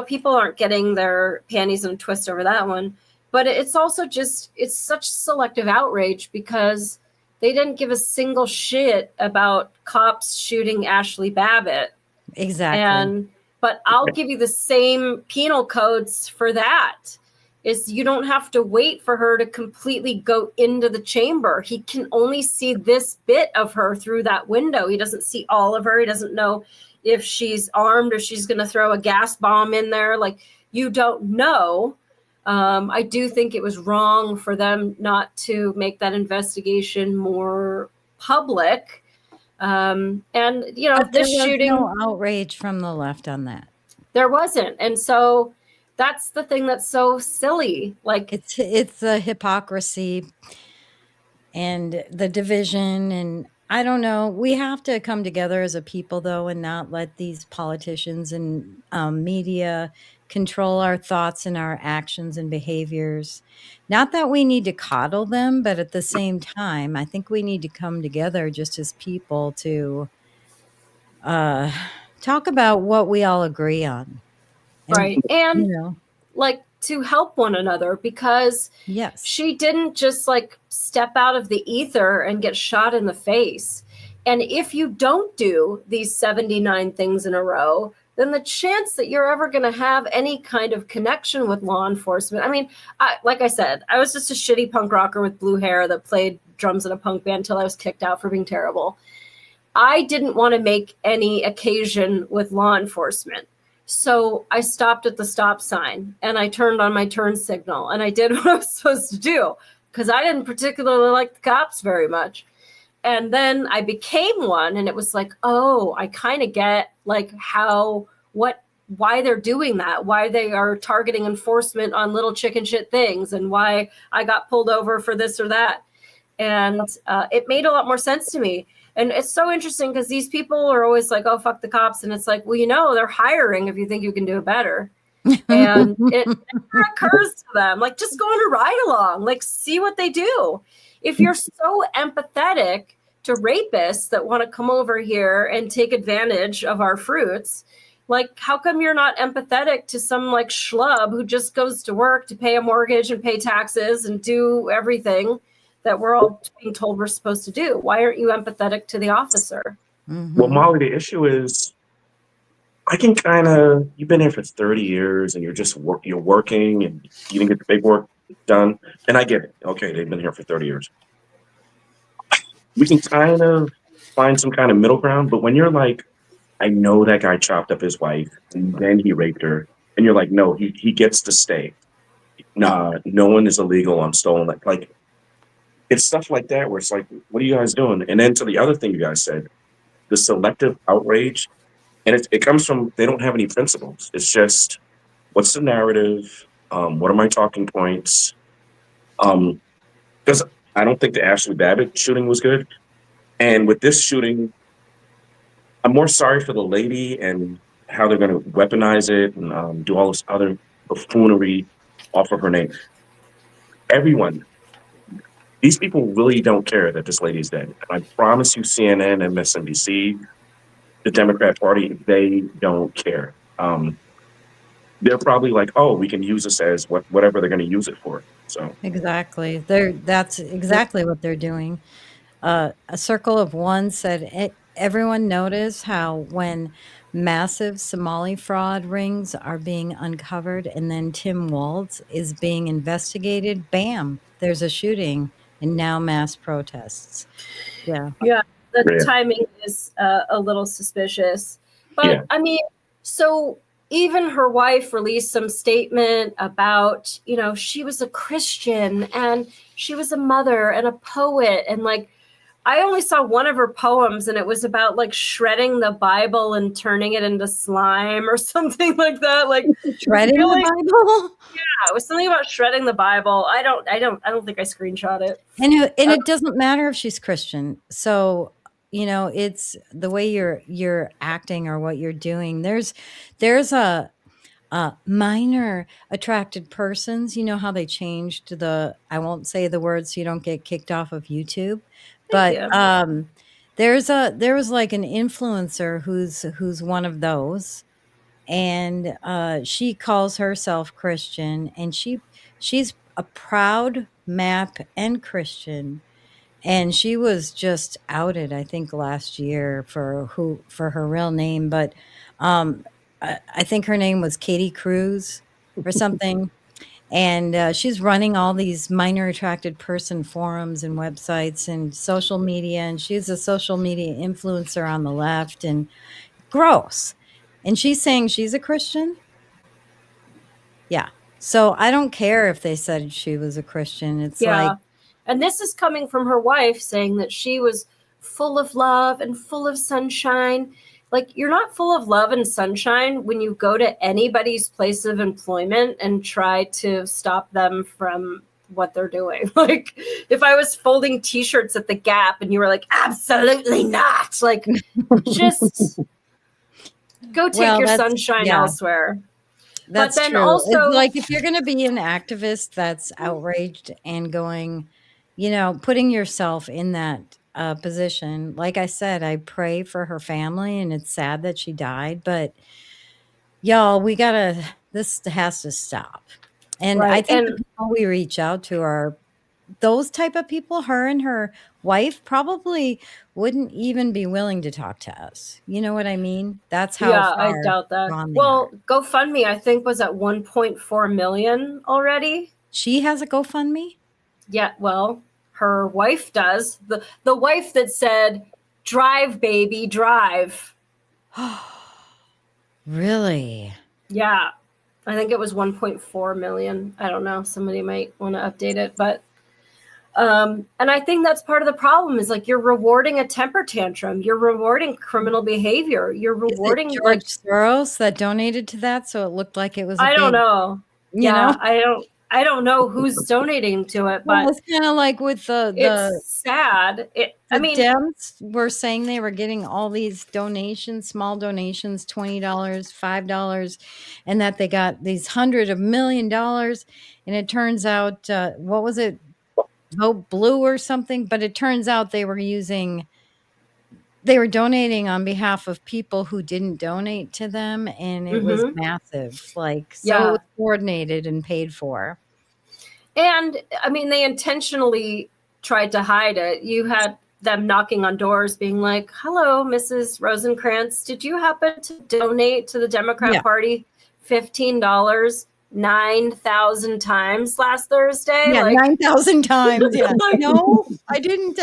people aren't getting their panties in a twist over that one. But it's also just, it's such selective outrage because they didn't give a single shit about cops shooting Ashley Babbitt. Exactly. But I'll give you the same penal codes for that. Is you don't have to wait for her to completely go into the chamber. He can only see this bit of her through that window. He doesn't see all of her. He doesn't know if she's armed or she's going to throw a gas bomb in there. Like, you don't know. I do think it was wrong for them not to make that investigation more public. But this shooting, no outrage from the left on that. There wasn't. And so that's the thing that's so silly. Like, it's the hypocrisy and the division. And I don't know. We have to come together as a people, though, and not let these politicians and media control our thoughts and our actions and behaviors. Not that we need to coddle them, but at the same time, I think we need to come together just as people to talk about what we all agree on. Right. And like to help one another, because she didn't just like step out of the ether and get shot in the face. And if you don't do these 79 things in a row, then the chance that you're ever going to have any kind of connection with law enforcement. I mean, like I said, I was just a shitty punk rocker with blue hair that played drums in a punk band until I was kicked out for being terrible. I didn't want to make any occasion with law enforcement. So I stopped at the stop sign and I turned on my turn signal and I did what I was supposed to do. because I didn't particularly like the cops very much. And then I became one, and it was like, oh, I kind of get like why they're doing that, why they are targeting enforcement on little chicken shit things, and why I got pulled over for this or that. And it made a lot more sense to me. And it's so interesting because these people are always like, oh, fuck the cops. And it's like, well, they're hiring if you think you can do it better. And it never occurs to them, like, just go on a ride along, like, see what they do. If you're so empathetic to rapists that want to come over here and take advantage of our fruits, like, how come you're not empathetic to some like schlub who just goes to work to pay a mortgage and pay taxes and do everything that we're all being told we're supposed to do? Why aren't you empathetic to the officer? Well, Molly, the issue is, I can you've been here for 30 years and you're working and you didn't get the paperwork done. And I get it. Okay, they've been here for 30 years. We can kind of find some kind of middle ground. But when you're like, I know that guy chopped up his wife and then he raped her. And you're like, no, he gets to stay. Nah, no one is illegal on stolen. Like, it's stuff like that where it's like, what are you guys doing? And then to the other thing you guys said, the selective outrage. And it comes from, they don't have any principles. It's just, what's the narrative? What are my talking points? Because I don't think the Ashley Babbitt shooting was good. And with this shooting, I'm more sorry for the lady and how they're going to weaponize it and do all this other buffoonery off of her name. Everyone, these people really don't care that this lady's dead. I promise you, CNN, MSNBC, the Democrat Party, they don't care. They're probably like, oh, we can use this as whatever they're going to use it for. So Exactly. That's exactly what they're doing. A circle of one said, everyone notice how when massive Somali fraud rings are being uncovered and then Tim Walz is being investigated, bam, there's a shooting and now mass protests. Yeah. Yeah, the Yeah. timing is a little suspicious. But Yeah. I mean, so even her wife released some statement about, she was a Christian and she was a mother and a poet. And like, I only saw one of her poems and it was about like shredding the Bible and turning it into slime or something like that. Like Shredding the Bible? Yeah, it was something about shredding the Bible. I don't think I screenshot it. And it doesn't matter if she's Christian. So, it's the way you're acting or what you're doing. There's a minor attracted persons. You know how they changed I won't say the word so you don't get kicked off of YouTube. But there was like an influencer who's one of those, and she calls herself Christian, and she's a proud MAP and Christian. And she was just outed, I think, last year for her real name, but I think her name was Katie Cruz or something. And she's running all these minor attracted person forums and websites and social media, and she's a social media influencer on the left, and gross. And she's saying she's a Christian. Yeah. So I don't care if they said she was a Christian. It's like, and this is coming from her wife saying that she was full of love and full of sunshine. Like, you're not full of love and sunshine when you go to anybody's place of employment and try to stop them from what they're doing. Like, if I was folding T-shirts at the Gap and you were like, absolutely not, like, just go take your sunshine elsewhere. That's but then true. also, it's like, if you're going to be an activist that's outraged and going, putting yourself in that position. Like I said, I pray for her family, and it's sad that she died. But y'all, this has to stop. And I think the people we reach out to are those type of people. Her and her wife probably wouldn't even be willing to talk to us. You know what I mean? That's how far I doubt that. Well, GoFundMe, I think, was at 1.4 million already. She has a GoFundMe? Yeah, well, her wife does. The wife that said, "Drive, baby, drive." Really? Yeah. I think it was 1.4 million. I don't know. Somebody might want to update it, but And I think that's part of the problem is like you're rewarding a temper tantrum. You're rewarding criminal behavior. You're Is it rewarding George like Soros that donated to that? So it looked like it was a I don't big, know. you know? I don't know who's donating to it, Well, but it's kind of like with it's sad. I the mean, Dems were saying they were getting all these donations, small donations, $20, $5, and that they got these $100 million. And it turns out, what was it? Vote Blue or something. But it turns out they were donating on behalf of people who didn't donate to them. And it was massive, like so yeah. coordinated and paid for. And I mean, they intentionally tried to hide it. You had them knocking on doors being like, hello, Mrs. Rosencrantz, did you happen to donate to the Democrat Party $15 9,000 times last Thursday? Yeah, like 9,000 times. Yeah. No, I didn't.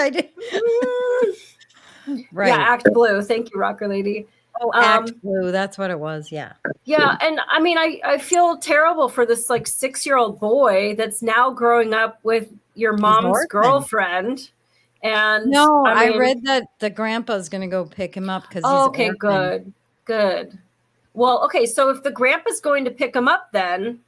Right. Yeah, Act Blue. Thank you, Rocker Lady. Oh, Act Blue. That's what it was. Yeah. Yeah. And I mean, I feel terrible for this like 6-year-old boy that's now growing up with your mom's girlfriend. And no, I mean, I read that the grandpa's going to go pick him up because he's okay, good. Well, okay. So if the grandpa's going to pick him up, then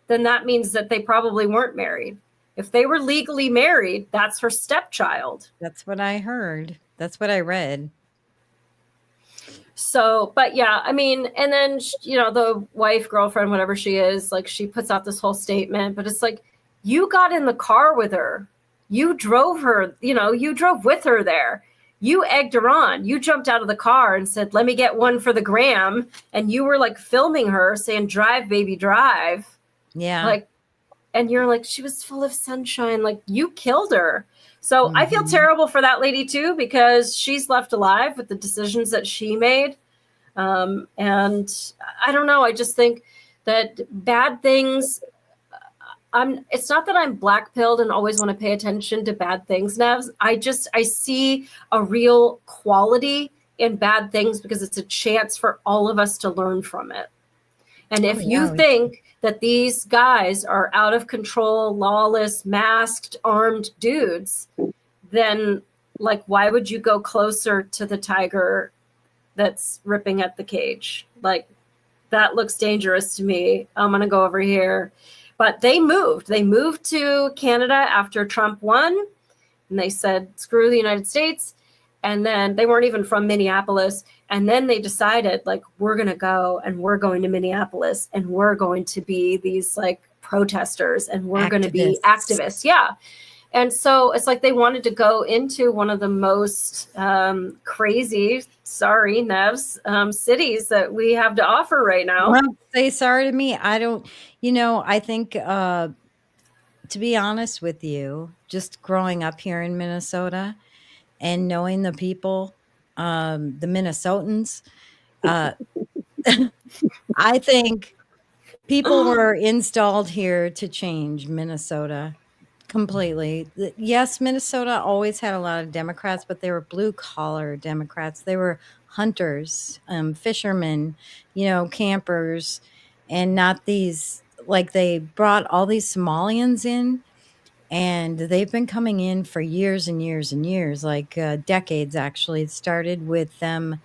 that means that they probably weren't married. If they were legally married, that's her stepchild. That's what I heard. That's what I read. So, but yeah, I mean, and then, you know, the wife, girlfriend, whatever she is, like she puts out this whole statement, but it's like, you got in the car with her. You drove her, you know, you drove with her there. You egged her on. You jumped out of the car and said, let me get one for the gram. And you were like filming her saying, drive, baby, drive. Yeah. Like, and you're like, she was full of sunshine. Like, you killed her. So I feel terrible for that lady, too, because she's left alive with the decisions that she made. And I don't know. I just think that bad things. It's not that I'm black-pilled and always want to pay attention to bad things, Nevs. I see a real quality in bad things because it's a chance for all of us to learn from it. And if you think that these guys are out of control, lawless, masked, armed dudes, then like, why would you go closer to the tiger that's ripping at the cage? Like, that looks dangerous to me. I'm going to go over here. But they moved to Canada after Trump won, and they said, screw the United States. And then they weren't even from Minneapolis. And then they decided, like, we're going to go and we're going to Minneapolis and we're going to be these like protesters and we're going to be activists. Yeah. And so it's like they wanted to go into one of the most crazy, sorry, Nevs, cities that we have to offer right now. Well, say sorry to me. I don't, I think, to be honest with you, just growing up here in Minnesota and knowing the people, the Minnesotans, I think people were installed here to change Minnesota completely. Yes, Minnesota always had a lot of Democrats, but they were blue collar Democrats. They were hunters, fishermen, campers, and not these, like, they brought all these Somalians in, and they've been coming in for years and years and years, like decades actually. It started with them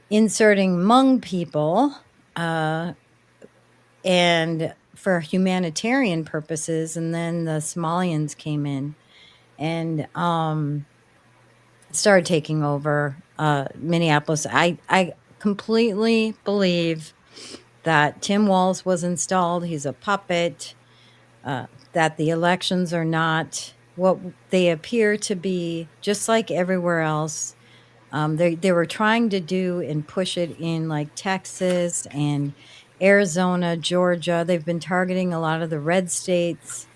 inserting Hmong people and for humanitarian purposes, and then the Somalians came in and started taking over Minneapolis. I completely believe that Tim Walz was installed. He's a puppet, that the elections are not what they appear to be, just like everywhere else. They were trying to do and push it in like Texas and Arizona, Georgia. They've been targeting a lot of the red states,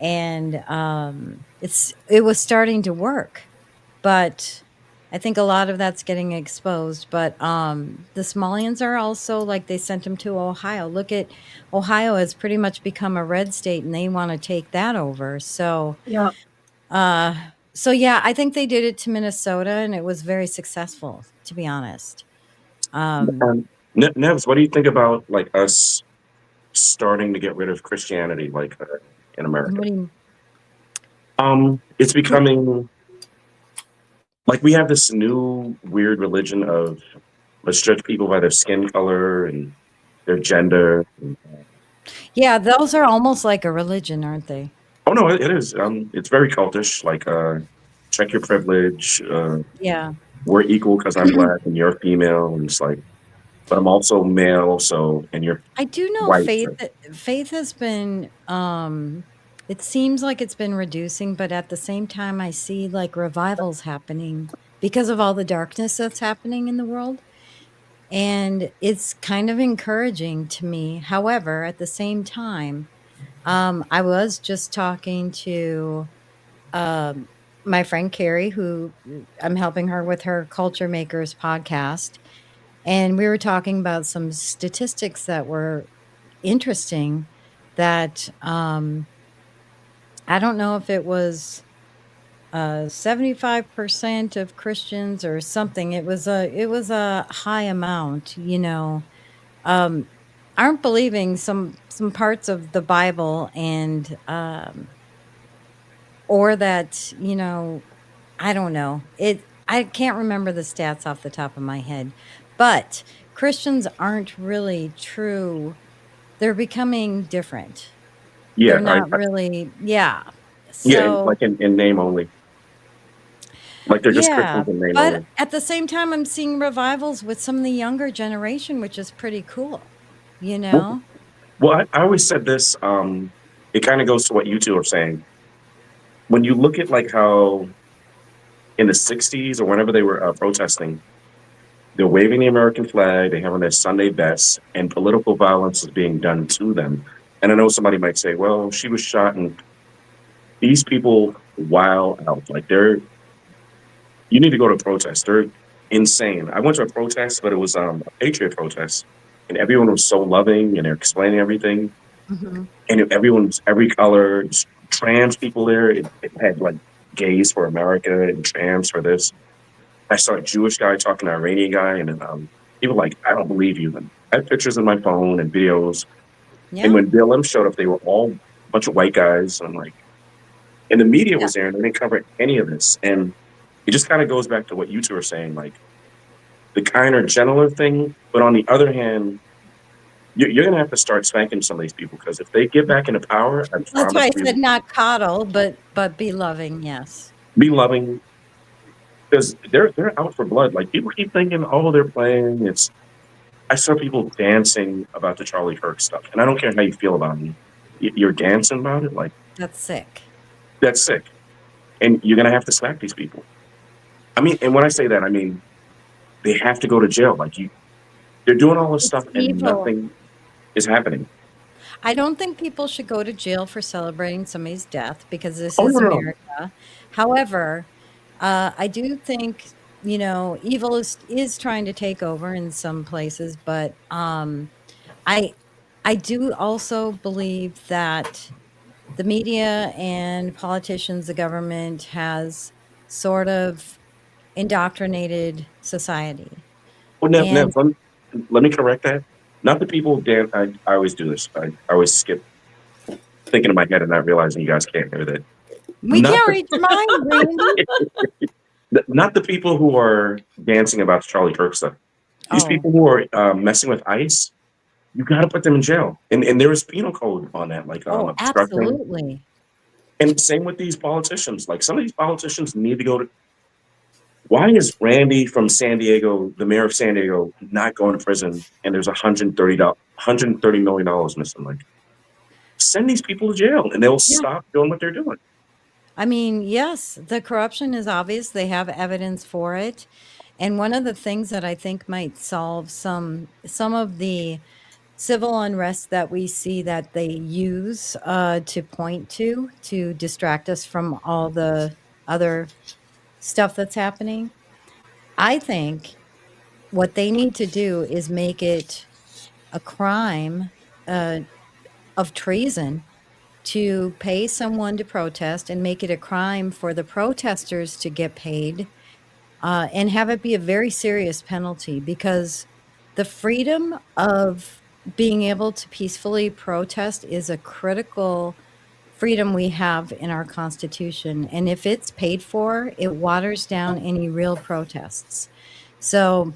and it was starting to work, but I think a lot of that's getting exposed. But the Somalians are also, like, they sent them to Ohio. Look at Ohio has pretty much become a red state, and they want to take that over. So yeah. I think they did it to Minnesota, and it was very successful, to be honest. Nevs, what do you think about like us starting to get rid of Christianity, like in America? It's becoming like we have this new weird religion of let's judge people by their skin color and their gender. Yeah, those are almost like a religion, aren't they? Oh no, it is. It's very cultish. Like, check your privilege. Yeah. We're equal because I'm black and you're female, and it's like, but I'm also male. So, and you're I do know white. faith has been it seems like it's been reducing, but at the same time I see like revivals happening because of all the darkness that's happening in the world. And it's kind of encouraging to me. However, at the same time, I was just talking to um, my friend Carrie, who I'm helping her with her Culture Makers podcast. And we were talking about some statistics that were interesting that I don't know if it was 75% of Christians or something. It was a high amount, um, aren't believing some parts of the Bible and or that, I don't know. I can't remember the stats off the top of my head, but Christians aren't really true. They're becoming different. Yeah, They're not really, yeah. yeah, So, like in name only. Like they're just yeah, Christians in name but only. at the same time, I'm seeing revivals with some of the younger generation, which is pretty cool, you Well, know? well, I always said this. It kind of goes to what you two are saying. When you look at like how in the '60s or whenever they were protesting, they're waving the American flag, they have on their Sunday best, and political violence is being done to them. And I know somebody might say, "Well, she was shot," and these people wow out. Like you need to go to a protest. They're insane. I went to a protest, but it was a patriot protest, and everyone was so loving and they're explaining everything. Mhm. And everyone's every color, trans people there. It had like gays for America and trans for this. I saw a Jewish guy talking to an Iranian guy, and then people were like, I don't believe you. And I had pictures in my phone and videos. And Yeah. when BLM showed up, they were all a bunch of white guys. And I'm like, and the media Yeah. was there, and they didn't cover any of this. And it just kind of goes back to what you two are saying, like the kinder, gentler thing. But on the other hand, you're going to have to start spanking some of these people because if they get back into power, I That's why promise I said you, not coddle, but be loving, yes. be loving because they're out for blood. Like people keep thinking, oh, they're playing. It's I saw people dancing about the Charlie Kirk stuff, and I don't care how you feel about me. You're dancing about it, like That's sick. that's sick, and you're gonna have to smack these people. I mean, and when I say that, I mean they have to go to jail. Like they're doing all this It's stuff, and evil. nothing is happening. I don't think people should go to jail for celebrating somebody's death because this Oh is no, no, America. However, I do think, evil is trying to take over in some places, but I I do also believe that the media and politicians, the government has sort of indoctrinated society. well, And let me correct that. Not the people dance. I always do this. I always skip thinking in my head and not realizing you guys can't hear that. we Not can't the read your mind, Randy. not the people who are dancing about Charlie Kirk stuff. These Oh, people who are messing with ICE, you got to put them in jail. And there is penal code on that, like oh, obstructing. absolutely. And same with these politicians. Like some of these politicians need to go to. Why is Randy from San Diego, the mayor of San Diego, not going to prison? And there's $130 million missing. Like, send these people to jail, and they'll Yeah. stop doing what they're doing. I mean, yes, the corruption is obvious. They have evidence for it. And one of the things that I think might solve some of the civil unrest that we see that they use to point to distract us from all the other stuff that's happening. I think what they need to do is make it a crime uh, of treason to pay someone to protest and make it a crime for the protesters to get paid and have it be a very serious penalty because the freedom of being able to peacefully protest is a critical freedom we have in our Constitution. And if it's paid for, it waters down any real protests. So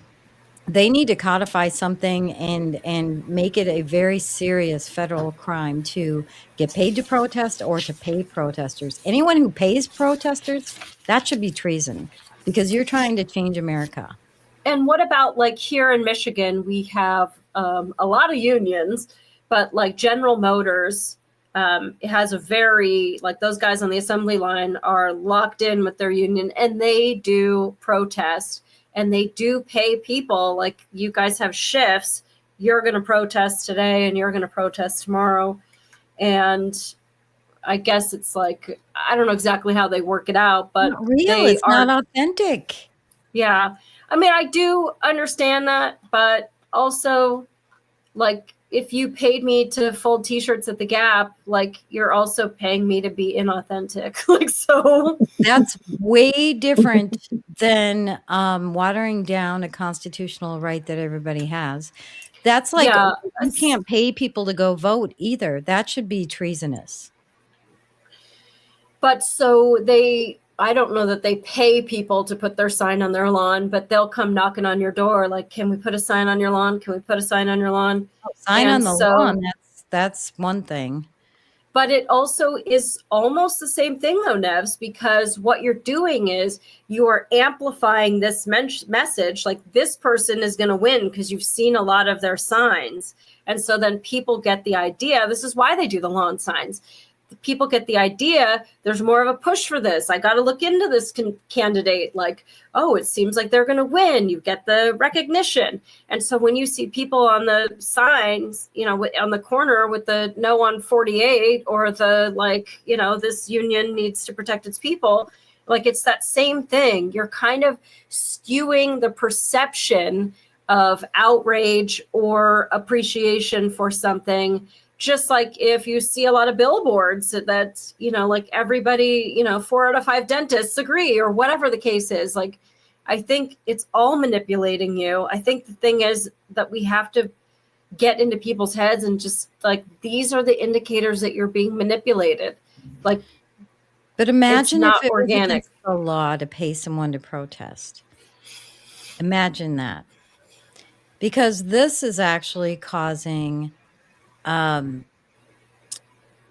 they need to codify something and make it a very serious federal crime to get paid to protest or to pay protesters. Anyone who pays protesters, that should be treason because you're trying to change America. And what about like here in Michigan, we have a lot of unions, but like General Motors, it has a very, like those guys on the assembly line are locked in with their union and they do protest and they do pay people. Like you guys have shifts, you're going to protest today and you're going to protest tomorrow. And I guess it's like, I don't know exactly how they work it out, but not real. It's not authentic. Yeah. I mean, I do understand that, but also like if you paid me to fold t-shirts at the Gap, like you're also paying me to be inauthentic. Like, so that's way different than watering down a constitutional right that everybody has. That's like, you can't pay people to go vote either. That should be treasonous. But so I don't know that they pay people to put their sign on their lawn, but they'll come knocking on your door. Like, can we put a sign on your lawn? Can we put a sign on your lawn? Sign on the lawn. That's one thing. But it also is almost the same thing though, Nevs, because what you're doing is you are amplifying this message. Like this person is going to win because you've seen a lot of their signs. And so then people get the idea. This is why they do the lawn signs. People get the idea there's more of a push for this. I got to look into this candidate. Like, oh, it seems like they're going to win. You get the recognition. And so when you see people on the signs, you know, on the corner with the no on 48 or the like, you know, this union needs to protect its people. Like it's that same thing. You're kind of skewing the perception of outrage or appreciation for something. Just like if you see a lot of billboards that, you know, like everybody, you know, 4 out of 5 dentists agree or whatever the case is. Like, I think it's all manipulating you. I think the thing is that we have to get into people's heads and just like, these are the indicators that you're being manipulated. Like, but imagine if it organic. was against the law to pay someone to protest. Imagine that. Because this is actually causing... well,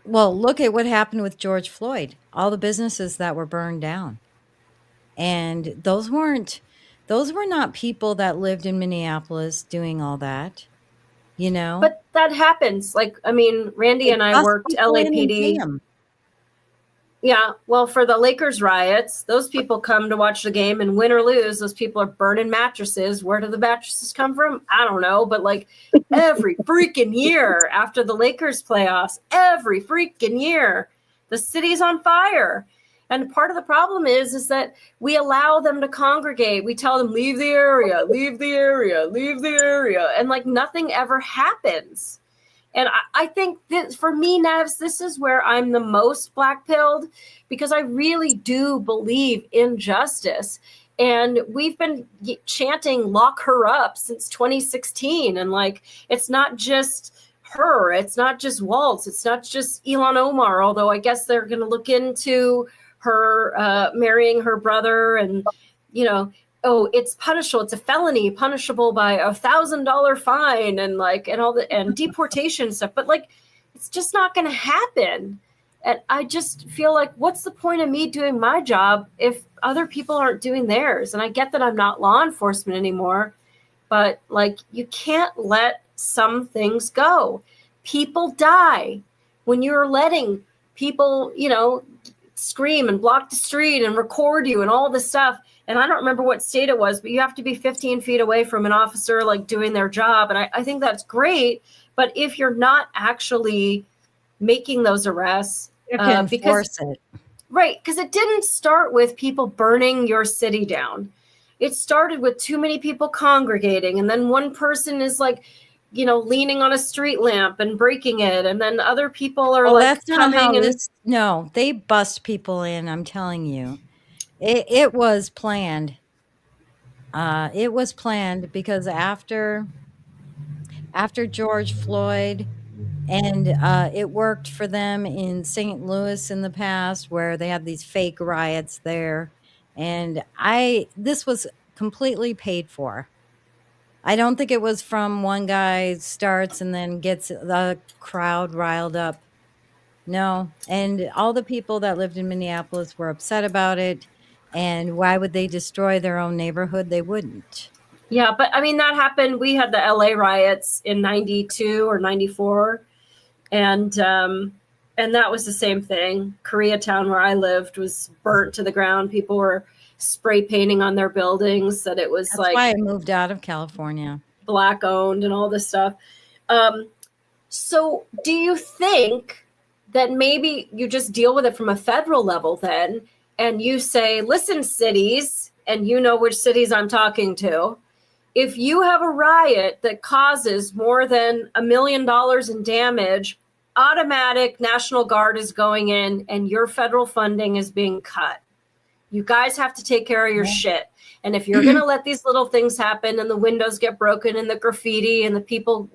look at what happened with George Floyd, all the businesses that were burned down. And those were not people that lived in Minneapolis doing all that, you know? But that happens. Like, I mean, Randy and I worked LAPD. Yeah, well, for the Lakers riots, those people come to watch the game and win or lose, those people are burning mattresses. Where do the mattresses come from? I don't know. But like every freaking year after the Lakers playoffs, every freaking year, the city's on fire. And part of the problem is that we allow them to congregate. We tell them, leave the area, leave the area, leave the area. And like nothing ever happens. And I think that for me, Nevs, this is where I'm the most black-pilled because I really do believe in justice. And we've been chanting lock her up since 2016. And like, it's not just her. It's not just Waltz. It's not just Ilhan Omar, although I guess they're going to look into her marrying her brother and, you know, oh, it's punishable. It's a felony, punishable by $1,000 fine and like, and all the, and deportation stuff. But like, it's just not going to happen. And I just feel like, what's the point of me doing my job if other people aren't doing theirs? And I get that I'm not law enforcement anymore, but like, you can't let some things go. People die when you're letting people, you know, scream and block the street and record you and all this stuff. And I don't remember what state it was, but you have to be 15 feet away from an officer like doing their job. And I think that's great. But if you're not actually making those arrests, because it didn't start with people burning your city down. It started with too many people congregating. And then one person is like, you know, leaning on a street lamp and breaking it. And then other people are that's not how no, they bust people in. I'm telling you. It was planned. It was planned because after George Floyd, And it worked for them in St. Louis in the past, where they had these fake riots there. And this was completely paid for. I don't think it was from one guy starts and then gets the crowd riled up. No. And all the people that lived in Minneapolis were upset about it. And why would they destroy their own neighborhood? They wouldn't. Yeah, but I mean, that happened. We had the LA riots in 92 or 94. And that was the same thing. Koreatown, where I lived, was burnt to the ground. People were spray painting on their buildings that it was That's like why I moved out of California. Black owned and all this stuff. So do you think that maybe you just deal with it from a federal level then, and you say, listen, cities, and you know which cities I'm talking to, if you have a riot that causes more than $1 million in damage, automatic National Guard is going in and your federal funding is being cut. You guys have to take care of your shit. And if you're going to let these little things happen and the windows get broken and the graffiti and the people,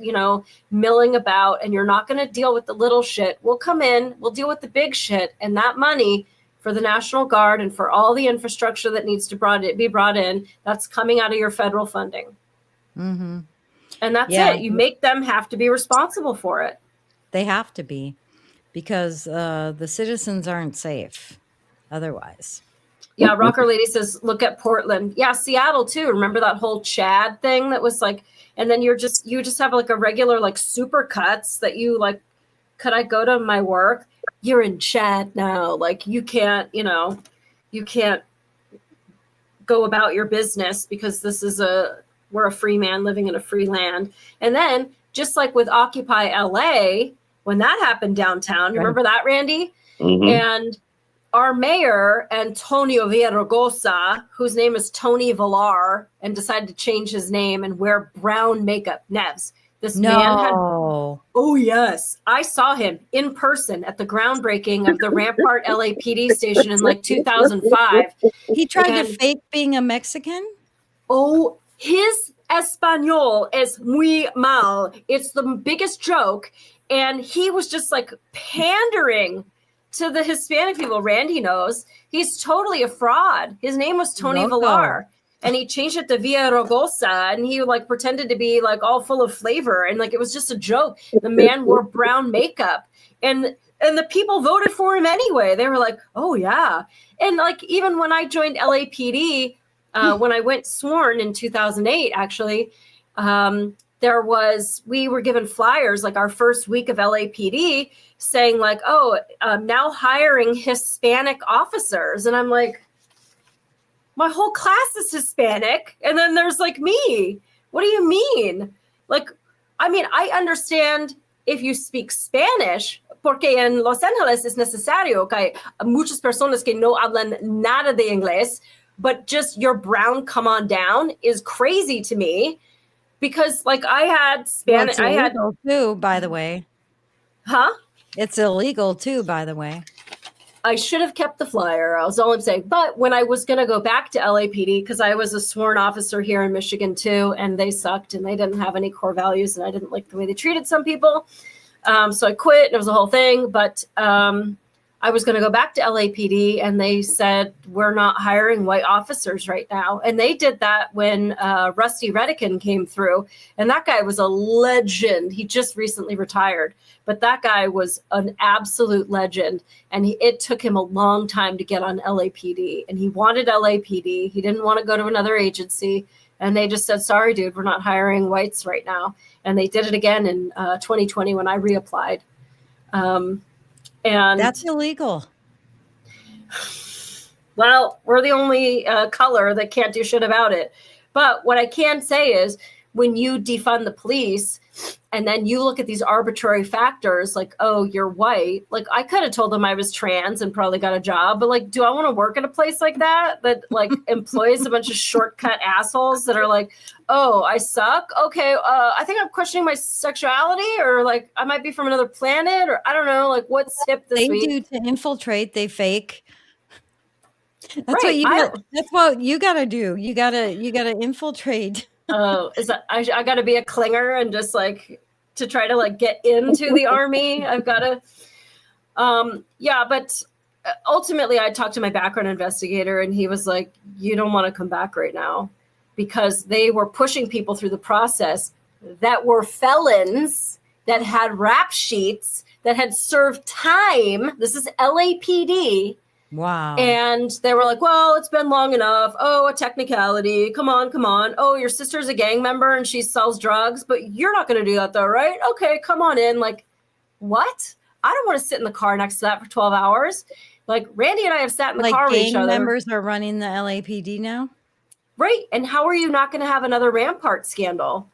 milling about, and you're not going to deal with the little shit, we'll come in, we'll deal with the big shit. And that money for the National Guard and for all the infrastructure that needs to be brought in, that's coming out of your federal funding. Mm-hmm. And that's it. You make them have to be responsible for it. They have to be, because the citizens aren't safe otherwise. Yeah, Rocker Lady says, look at Portland. Yeah, Seattle too. Remember that whole Chad thing that was like, and then you just have like a regular like super cuts that you like, could I go to my work? You're in Chad now. Like you can't go about your business because we're a free man living in a free land. And then just like with Occupy LA, when that happened downtown, you remember that, Randy? Mm-hmm. And our mayor, Antonio Villaraigosa, whose name is Tony Villar, and decided to change his name and wear brown makeup. Nevs. This man had. Oh, yes. I saw him in person at the groundbreaking of the Rampart LAPD station in like 2005. He tried to fake being a Mexican? Oh, his Espanol is muy mal. It's the biggest joke. And he was just like pandering to the Hispanic people. Randy knows he's totally a fraud. His name was Tony Villar, and he changed it to Villaraigosa, and he like pretended to be like all full of flavor, and like it was just a joke. The man wore brown makeup, and the people voted for him anyway. They were like, oh yeah. And like even when I joined LAPD, when I went sworn in 2008, actually, we were given flyers like our first week of LAPD saying like, now hiring Hispanic officers. And I'm like, my whole class is Hispanic. And then there's like me. What do you mean? Like, I mean, I understand if you speak Spanish, porque en Los Angeles es necesario que muchas personas que no hablan nada de inglés, but just your brown come on down is crazy to me. Because like I had Spanish, I had too, by the way. Huh? It's illegal too, by the way. I should have kept the flyer. That's all I'm saying. But when I was going to go back to LAPD, because I was a sworn officer here in Michigan too, and they sucked and they didn't have any core values, and I didn't like the way they treated some people. So I quit. And it was a whole thing. But I was going to go back to LAPD, and they said, we're not hiring white officers right now. And they did that when Rusty Redican came through. And that guy was a legend. He just recently retired. But that guy was an absolute legend. And it took him a long time to get on LAPD. And he wanted LAPD. He didn't want to go to another agency. And they just said, sorry, dude, we're not hiring whites right now. And they did it again in 2020 when I reapplied. And that's illegal. Well, we're the only color that can't do shit about it. But what I can say is when you defund the police and then you look at these arbitrary factors like, oh, you're white. Like I could have told them I was trans and probably got a job. But like, do I want to work at a place like that like employs a bunch of shortcut assholes that are like, oh, I suck. Okay. I think I'm questioning my sexuality, or like I might be from another planet, or I don't know, like what's hip this week. They do to infiltrate. They fake. That's right. That's what you got to do. You got to infiltrate. Is that I got to be a clinger and just like to try to like get into the army. I've got to, but ultimately I talked to my background investigator and he was like, you don't want to come back right now because they were pushing people through the process that were felons that had rap sheets that had served time. This is LAPD. Wow. And they were like, well, it's been long enough. Oh, a technicality. Come on. Oh, your sister's a gang member and she sells drugs, but you're not going to do that though, right? Okay, come on in. Like, what? I don't want to sit in the car next to that for 12 hours. Like Randy and I have sat in the car with each other. Gang members are running the LAPD now? Right. And how are you not going to have another Rampart scandal?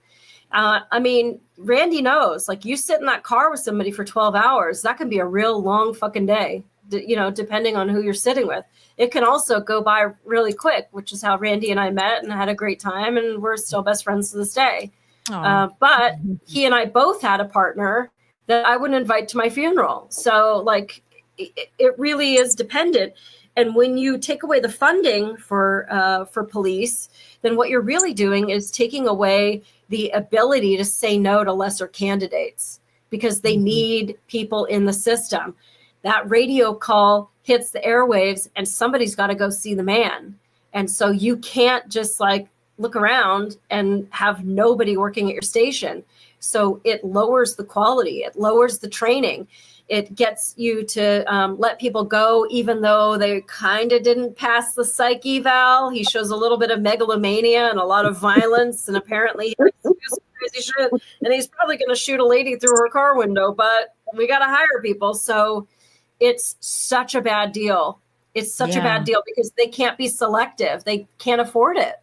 I mean, Randy knows, like you sit in that car with somebody for 12 hours, that can be a real long fucking day, depending on who you're sitting with. It can also go by really quick, which is how Randy and I met and had a great time. And we're still best friends to this day. But he and I both had a partner that I wouldn't invite to my funeral. So like, it really is dependent. And when you take away the funding for police, then what you're really doing is taking away the ability to say no to lesser candidates because they need people in the system. That radio call hits the airwaves and somebody's got to go see the man. And so you can't just like look around and have nobody working at your station. So it lowers the quality, it lowers the training. It gets you to let people go, even though they kind of didn't pass the psych eval. He shows a little bit of megalomania and a lot of violence, and apparently he likes to do some crazy shit. And he's probably going to shoot a lady through her car window, but we got to hire people. So it's such a bad deal. It's such a bad deal because they can't be selective. They can't afford it.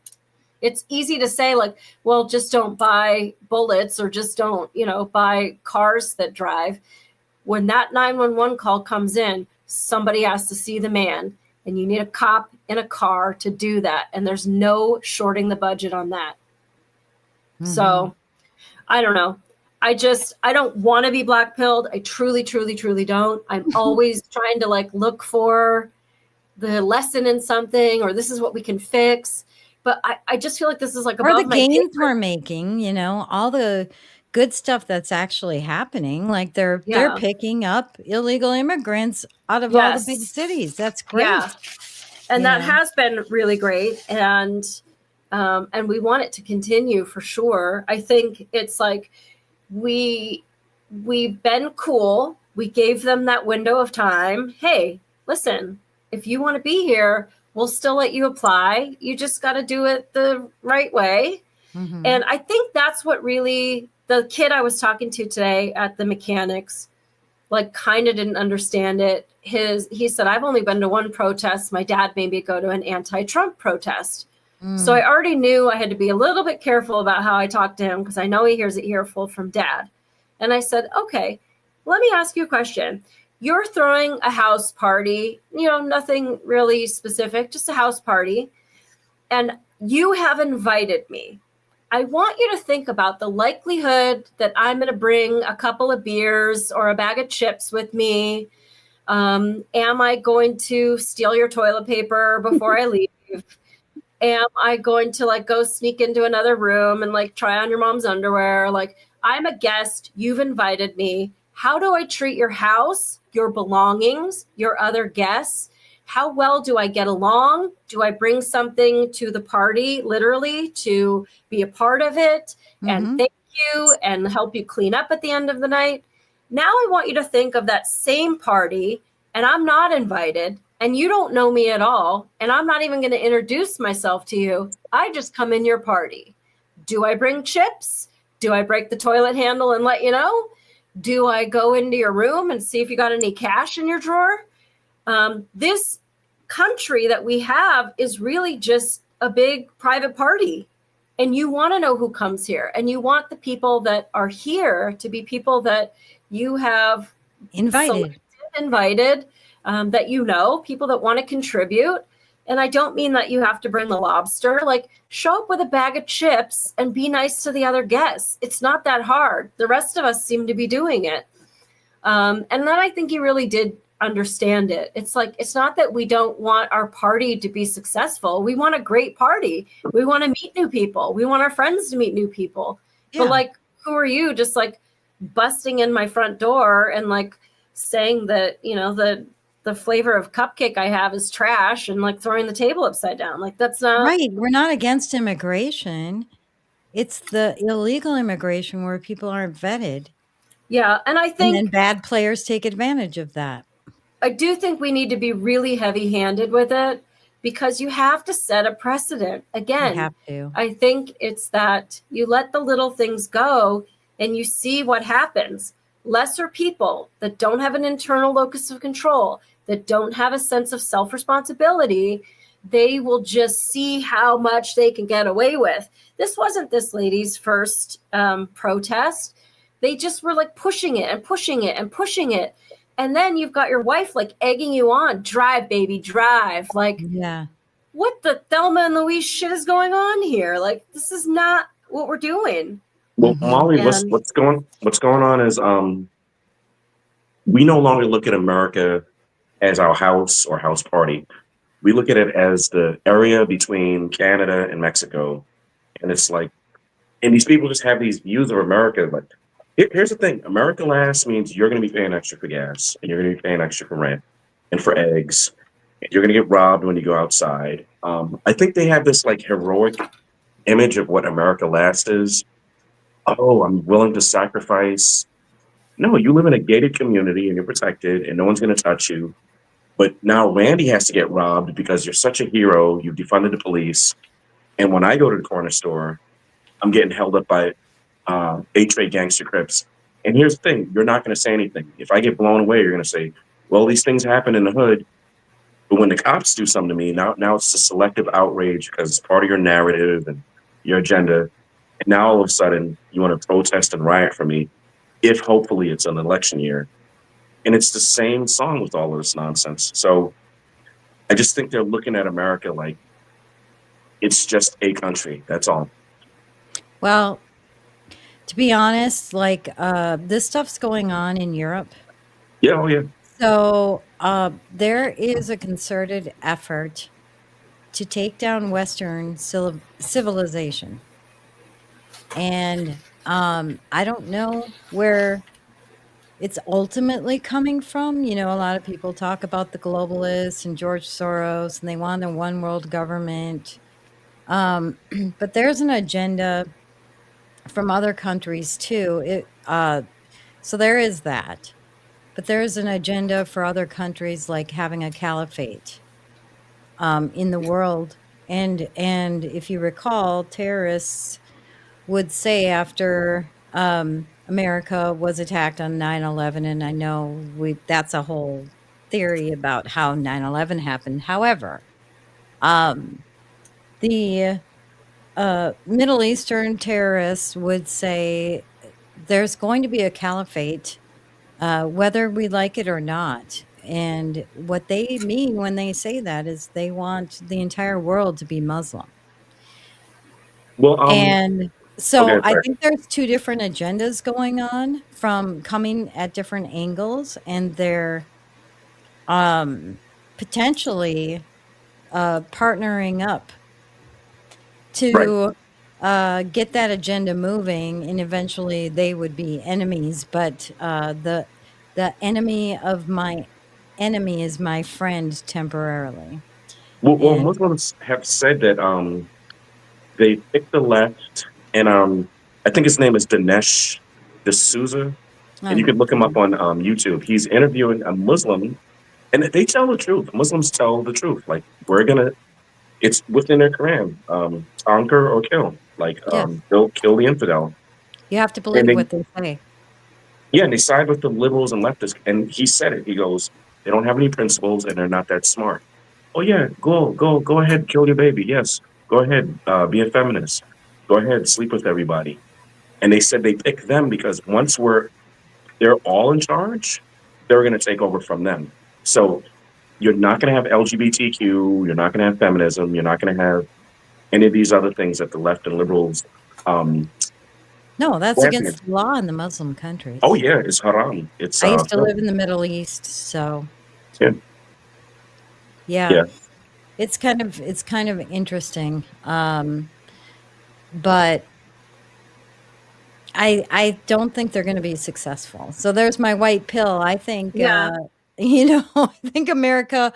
It's easy to say like, well, just don't buy bullets or just don't, buy cars that drive. When that 911 call comes in, somebody has to see the man and you need a cop in a car to do that. And there's no shorting the budget on that. So I don't know. I don't want to be black-pilled. I truly, truly, truly don't. I'm always trying to like look for the lesson in something or this is what we can fix. But I just feel like this is like above or the my gains we're making, all the good stuff that's actually happening. Like they're picking up illegal immigrants out of all the big cities. That's great. Yeah. And that has been really great. And we want it to continue for sure. I think it's like we've been cool. We gave them that window of time. Hey, listen, if you want to be here, we'll still let you apply. You just got to do it the right way. And I think that's what really the kid I was talking to today at the mechanics, like kind of didn't understand it. He said, I've only been to one protest. My dad made me go to an anti-Trump protest. So I already knew I had to be a little bit careful about how I talk to him because I know he hears an earful from dad. And I said, okay, let me ask you a question. You're throwing a house party, nothing really specific, just a house party. And you have invited me. I want you to think about the likelihood that I'm going to bring a couple of beers or a bag of chips with me. Am I going to steal your toilet paper before I leave? Am I going to like go sneak into another room and like try on your mom's underwear? Like I'm a guest. You've invited me. How do I treat your house, your belongings, your other guests? How well do I get along? Do I bring something to the party, literally, to be a part of it and thank you and help you clean up at the end of the night? Now I want you to think of that same party and I'm not invited and you don't know me at all and I'm not even going to introduce myself to you. I just come in your party. Do I bring chips? Do I break the toilet handle and let you know? Do I go into your room and see if you got any cash in your drawer? This country that we have is really just a big private party. And you want to know who comes here. And you want the people that are here to be people that you have invited, that people that want to contribute. And I don't mean that you have to bring the lobster. Like, show up with a bag of chips and be nice to the other guests. It's not that hard. The rest of us seem to be doing it. And then I think he really did understand it. It's like, it's not that we don't want our party to be successful. We want a great party. We want to meet new people. We want our friends to meet new people. Yeah. But like, who are you? Just like, busting in my front door and like saying that, you know, the flavor of cupcake I have is trash and like throwing the table upside down. Like that's not Right. We're not against immigration. It's the illegal immigration where people aren't vetted. yeah. And I And think then bad players take advantage of that. I do think we need to be really heavy handed with it because you have to set a precedent. You Again, have to. I think it's that you let the little things go and you see what happens. Lesser people that don't have an internal locus of control, that don't have a sense of self responsibility, they will just see how much they can get away with. This wasn't this lady's first protest. They just were like pushing it and pushing it and pushing it. And then you've got your wife like egging you on, drive, baby, drive. Like, Yeah. what the Thelma and Louise shit is going on here? Like, this is not what we're doing. Well, Mhm. Molly, And- what's going on is we no longer look at America as our house or house party. We look at it as the area between Canada and Mexico, and it's like, and these people just have these views of America. But here's the thing: America last means you're going to be paying extra for gas, and you're going to be paying extra for rent and for eggs. And you're going to get robbed when you go outside. I think they have this like heroic image of what America last is. Oh, I'm willing to sacrifice. No, you live in a gated community and you're protected, and no one's going to touch you. But now Randy has to get robbed because you're such a hero. You've defunded the police. And when I go to the corner store, I'm getting held up by 8-Tray gangster crips. And here's the thing, you're not going to say anything. If I get blown away, you're going to say, well, these things happen in the hood. But when the cops do something to me, now it's a selective outrage because it's part of your narrative and your agenda. And now all of a sudden, you want to protest and riot for me if hopefully it's an election year. And it's the same song with all of this nonsense. So I just think they're looking at America like it's just a country. That's all. Well, to be honest, like this stuff's going on in Europe. Yeah, oh yeah. So there is a concerted effort to take down Western civilization. And I don't know where it's ultimately coming from. You know, a lot of people talk about the globalists and George Soros, and they want a one world government. But there's an agenda from other countries too. So there is that. But there's an agenda for other countries like having a caliphate in the world. And if you recall, terrorists would say after America was attacked on 9/11, and I know that's a whole theory about how 9/11 happened. However, the Middle Eastern terrorists would say there's going to be a caliphate, whether we like it or not. And what they mean when they say that is they want the entire world to be Muslim. Well, And so okay, I sorry. think there's two different agendas going on from coming at different angles, and they're potentially partnering up to get that agenda moving, and eventually they would be enemies. But the enemy of my enemy is my friend temporarily. Well, And Muslims have said that they picked the left, and I think his name is Dinesh D'Souza, and you could look him up on YouTube. He's interviewing a Muslim, and they tell the truth. Muslims tell the truth. Like it's within their Quran, conquer or kill. Like Yes. they'll kill the infidel. You have to believe they- what they say. Yeah, and they side with the liberals and leftists. And he said it. He goes, they don't have any principles, and they're not that smart. Oh yeah, go ahead, kill your baby. Yes, go ahead, be a feminist. Go ahead, sleep with everybody. And they said they picked them because once they're all in charge, they're going to take over from them. So you're not going to have LGBTQ. You're not going to have feminism. You're not going to have any of these other things that the left and liberals. No, that's champion. against the law in the Muslim countries. Oh yeah, it's haram. It's. I used to live in the Middle East, so Yeah. yeah. It's kind of interesting. But I don't think they're going to be successful. So there's my white pill. I think, Yeah. I think America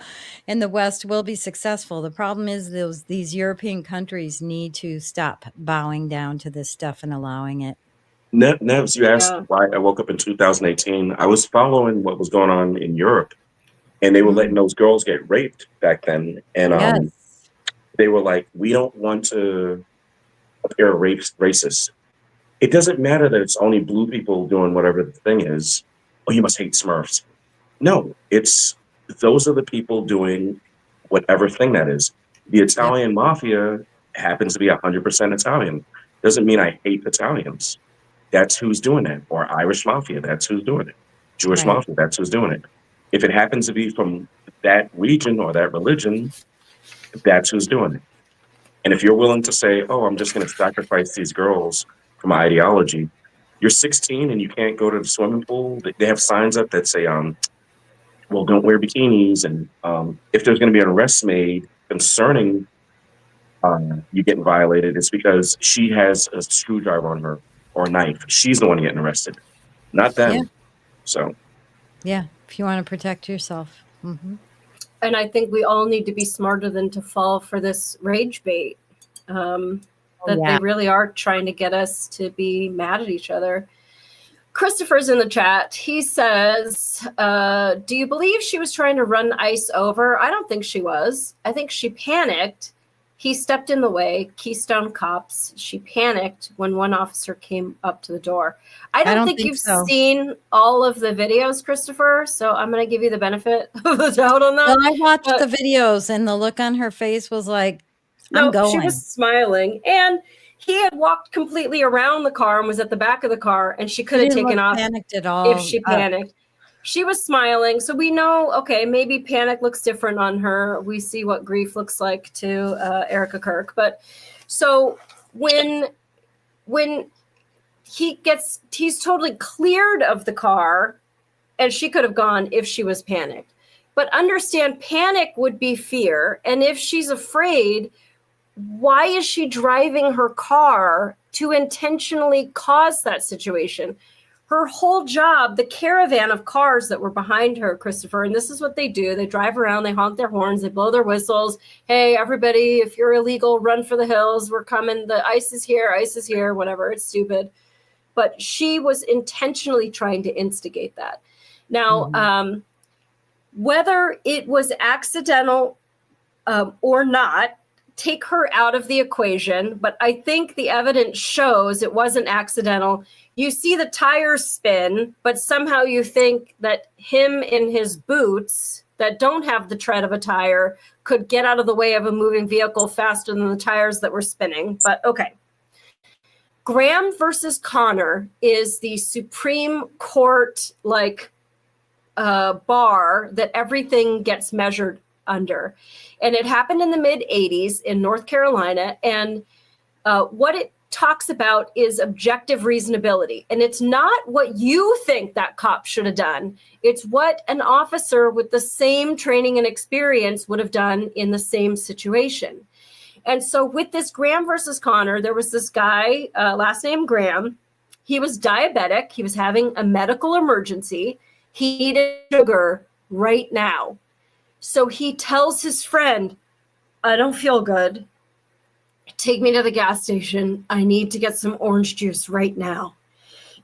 and the West will be successful. The problem is these European countries need to stop bowing down to this stuff and allowing it. Nevs, you asked Yeah. why I woke up in 2018. I was following what was going on in Europe, and they were letting those girls get raped back then. And Yes. they were like, we don't want to appear racist. It doesn't matter that it's only blue people doing whatever the thing is. Oh, you must hate Smurfs. No, it's those are the people doing whatever thing that is. The Italian mafia happens to be 100% Italian. Doesn't mean I hate Italians. That's who's doing it. Or Irish mafia, that's who's doing it. Jewish Right. mafia, that's who's doing it. If it happens to be from that region or that religion, that's who's doing it. And if you're willing to say, oh, I'm just going to sacrifice these girls for my ideology, you're 16 and you can't go to the swimming pool. They have signs up that say, well, don't wear bikinis. And if there's going to be an arrest made concerning you getting violated, it's because she has a screwdriver on her or a knife. She's the one getting arrested, not them. Yeah. So, Yeah. If you want to protect yourself. Mm-hmm. And I think we all need to be smarter than to fall for this rage bait. That they really are trying to get us to be mad at each other. Christopher's in the chat. He says, do you believe she was trying to run ICE over? I don't think she was. I think she panicked. He stepped in the way, Keystone cops. She panicked when one officer came up to the door. I don't think you've seen all of the videos, Christopher, so I'm going to give you the benefit of the doubt on that. Well, I watched the videos, and the look on her face was like, I'm going. She was smiling, and he had walked completely around the car and was at the back of the car, and she could have taken off panicked at all. if she panicked. She was smiling, so we know, okay, maybe panic looks different on her. We see what grief looks like to Erica Kirk. But so when he's totally cleared of the car, and she could have gone if she was panicked. But understand, panic would be fear, and if she's afraid, why is she driving her car to intentionally cause that situation? Her whole job, the caravan of cars that were behind her, Christopher, and this is what they do. They drive around, they honk their horns, they blow their whistles. Hey, everybody, if you're illegal, run for the hills. We're coming. The ICE is here, whatever. It's stupid. But she was intentionally trying to instigate that. Now, whether it was accidental or not, take her out of the equation. But I think the evidence shows it wasn't accidental. You see the tires spin, but somehow you think that him in his boots that don't have the tread of a tire could get out of the way of a moving vehicle faster than the tires that were spinning. But okay. Graham versus Connor is the Supreme Court bar that everything gets measured under. And it happened in the mid-'80s in North Carolina. And what it talks about is objective reasonability. And it's not what you think that cop should have done. It's what an officer with the same training and experience would have done in the same situation. And so with this Graham versus Connor, there was this guy, last name Graham. He was diabetic. He was having a medical emergency. He needed sugar right now. So he tells his friend, I don't feel good. Take me to the gas station. I need to get some orange juice right now.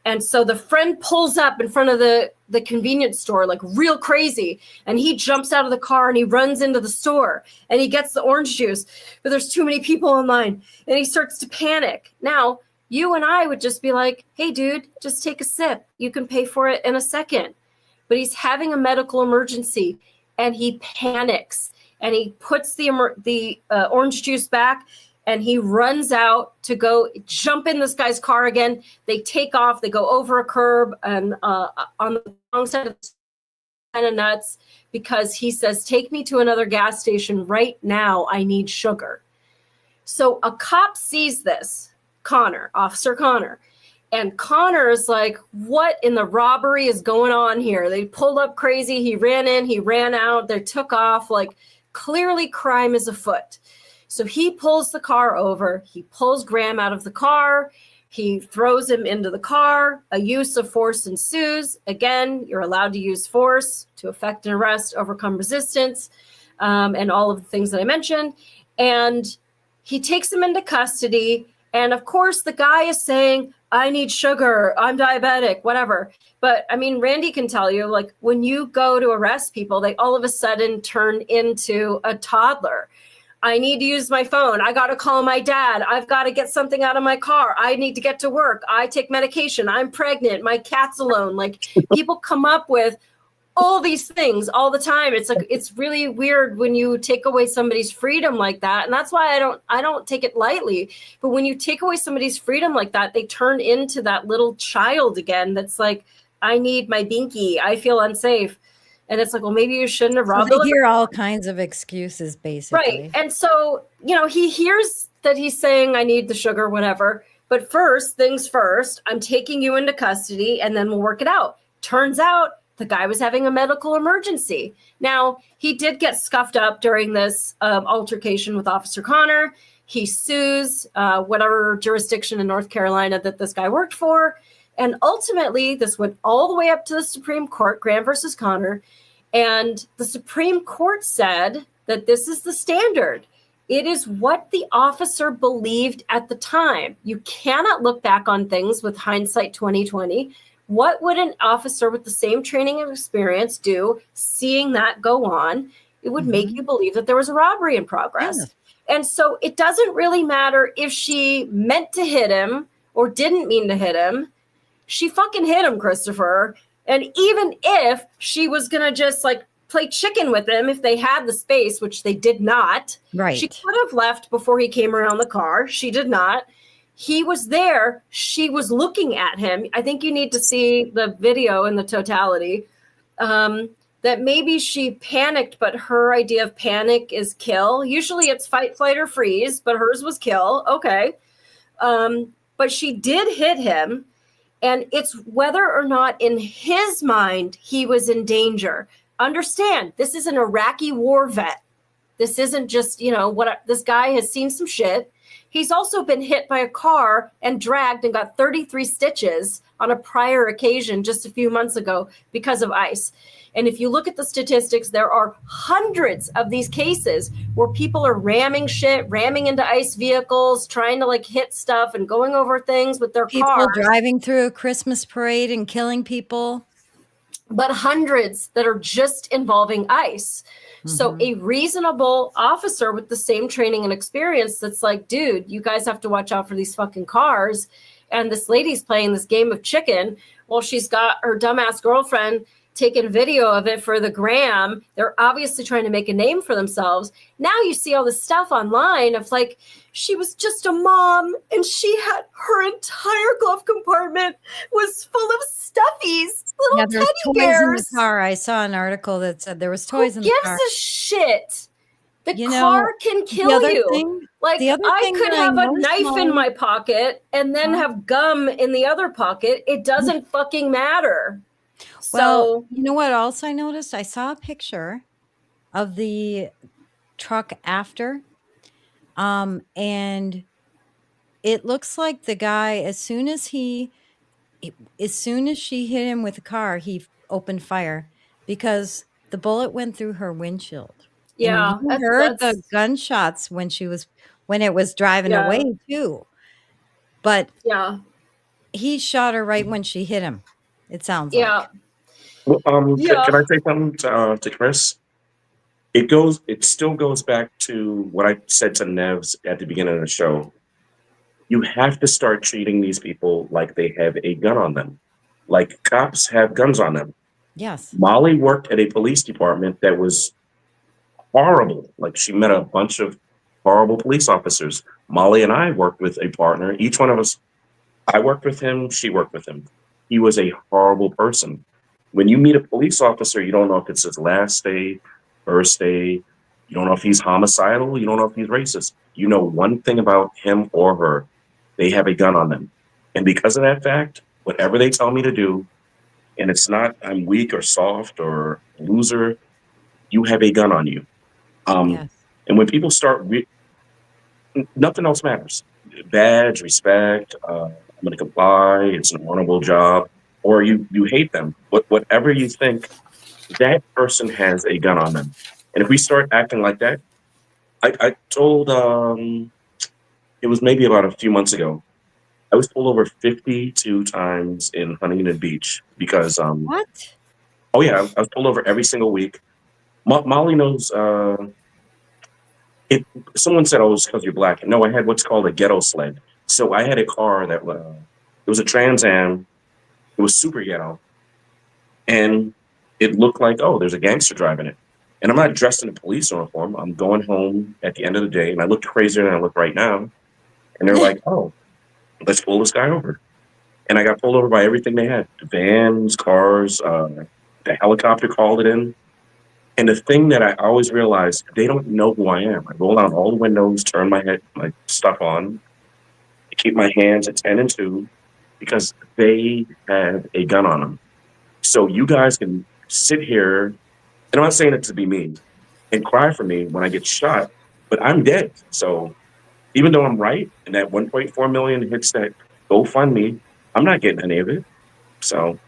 And so the friend pulls up in front of the convenience store, like real crazy. And he jumps out of the car and he runs into the store and he gets the orange juice. But there's too many people in line and he starts to panic. Now, you and I would just be like, hey, dude, just take a sip. You can pay for it in a second. But he's having a medical emergency and he panics and he puts the orange juice back. And he runs out to go jump in this guy's car again. They take off. They go over a curb and on the wrong side of the kind of nuts because he says, take me to another gas station right now. I need sugar. So a cop sees this, Officer Connor. And Connor is like, what in the robbery is going on here? They pulled up crazy. He ran in. He ran out. They took off. Like clearly crime is afoot. So he pulls the car over. He pulls Graham out of the car. He throws him into the car. A use of force ensues. Again, you're allowed to use force to effect an arrest, overcome resistance, and all of the things that I mentioned. And he takes him into custody. And of course, the guy is saying, I need sugar, I'm diabetic, whatever. But I mean, Randy can tell you, like, when you go to arrest people, they all of a sudden turn into a toddler. I need to use my phone. I got to call my dad. I've got to get something out of my car. I need to get to work. I take medication. I'm pregnant. My cat's alone. Like, people come up with all these things all the time. It's like, it's really weird when you take away somebody's freedom like that. And that's why I don't take it lightly. But when you take away somebody's freedom like that, they turn into that little child again. That's like, I need my binky. I feel unsafe. And it's like, well, maybe you shouldn't have robbed. So they hear all kinds of excuses, basically. Right. And so, you know, he hears that he's saying, I need the sugar, whatever. But first things first, I'm taking you into custody and then we'll work it out. Turns out the guy was having a medical emergency. Now, he did get scuffed up during this altercation with Officer Connor. He sues whatever jurisdiction in North Carolina that this guy worked for. And ultimately, this went all the way up to the Supreme Court, Graham versus Connor. And the Supreme Court said that this is the standard. It is what the officer believed at the time. You cannot look back on things with hindsight 2020. What would an officer with the same training and experience do seeing that go on? It would make you believe that there was a robbery in progress. Yeah. And so it doesn't really matter if she meant to hit him or didn't mean to hit him. She fucking hit him, Christopher. And even if she was going to just like play chicken with him, if they had the space, which they did not, right? She could have left before he came around the car. She did not. He was there. She was looking at him. I think you need to see the video in the totality. That maybe she panicked, but her idea of panic is kill. Usually it's fight, flight, or freeze, but hers was kill. Okay. But she did hit him. And it's whether or not in his mind he was in danger. Understand, this is an Iraqi war vet. This isn't just, you know, this guy has seen some shit. He's also been hit by a car and dragged and got 33 stitches on a prior occasion just a few months ago because of ICE. And if you look at the statistics, there are hundreds of these cases where people are ramming into ICE vehicles, trying to like hit stuff and going over things with their cars. People driving through a Christmas parade and killing people. But hundreds that are just involving ICE. So a reasonable officer with the same training and experience that's like, dude, you guys have to watch out for these fucking cars. And this lady's playing this game of chicken while she's got her dumbass girlfriend taking video of it for the gram. They're obviously trying to make a name for themselves. Now you see all this stuff online of like, she was just a mom and she had her entire glove compartment was full of stuffies, little teddy bears. In the car. I saw an article that said there was toys in the car. Who gives a shit? The car can kill you. Like, I could have a knife in my pocket and then have gum in the other pocket. It doesn't fucking matter. Well, you know what else I noticed? I saw a picture of the truck after, and it looks like the guy, as soon as she hit him with the car, he opened fire because the bullet went through her windshield. Yeah, and you heard the gunshots when it was driving away too. But yeah, he shot her right when she hit him. It sounds like. Well, can I say something to Chris? It still goes back to what I said to Nevs at the beginning of the show. You have to start treating these people like they have a gun on them. Like cops have guns on them. Yes. Molly worked at a police department that was horrible. Like she met a bunch of horrible police officers. Molly and I worked with a partner. Each one of us, I worked with him. She worked with him. He was a horrible person. When you meet a police officer, you don't know if it's his last day, first day. You don't know if he's homicidal. You don't know if he's racist. You know one thing about him or her. They have a gun on them. And because of that fact, whatever they tell me to do, and it's not I'm weak or soft or loser, you have a gun on you. Yes. And when people start, nothing else matters. Badge, respect, I'm going to comply. It's an honorable job. Or you hate them. Whatever you think, that person has a gun on them. And if we start acting like that, I told, it was maybe about a few months ago, I was pulled over 52 times in Huntington Beach because, What? oh yeah, I was pulled over every single week. Molly knows, someone said, oh, it's because you're black. No, I had what's called a ghetto sled. So I had a car that, it was a Trans Am. It was super ghetto. And it looked like, oh, there's a gangster driving it. And I'm not dressed in a police uniform. I'm going home at the end of the day, and I looked crazier than I look right now. And they're like, oh, let's pull this guy over. And I got pulled over by everything they had. The vans, cars, the helicopter called it in. And the thing that I always realized, they don't know who I am. I roll down all the windows, turn my stuff on, keep my hands at 10 and 2, because they have a gun on them. So you guys can sit here, and I'm not saying it to be mean, and cry for me when I get shot, but I'm dead. So even though I'm right, and that 1.4 million hits that GoFundMe, I'm not getting any of it. So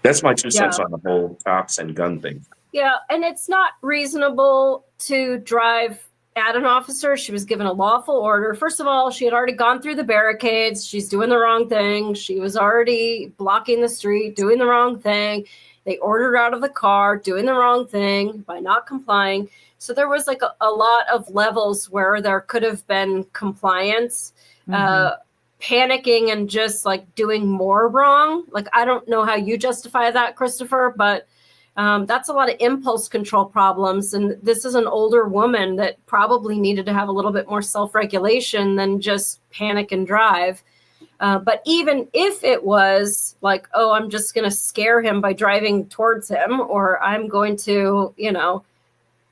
that's my 2 cents on the whole cops and gun thing. Yeah, and it's not reasonable to drive at an officer. She was given a lawful order. First of all, she had already gone through the barricades. She's doing the wrong thing. She was already blocking the street, doing the wrong thing. They ordered her out of the car, doing the wrong thing by not complying. So there was like a lot of levels where there could have been compliance, panicking and just like doing more wrong. Like, I don't know how you justify that, Christopher, but that's a lot of impulse control problems. And this is an older woman that probably needed to have a little bit more self-regulation than just panic and drive. But even if it was like, oh, I'm just going to scare him by driving towards him, or I'm going to,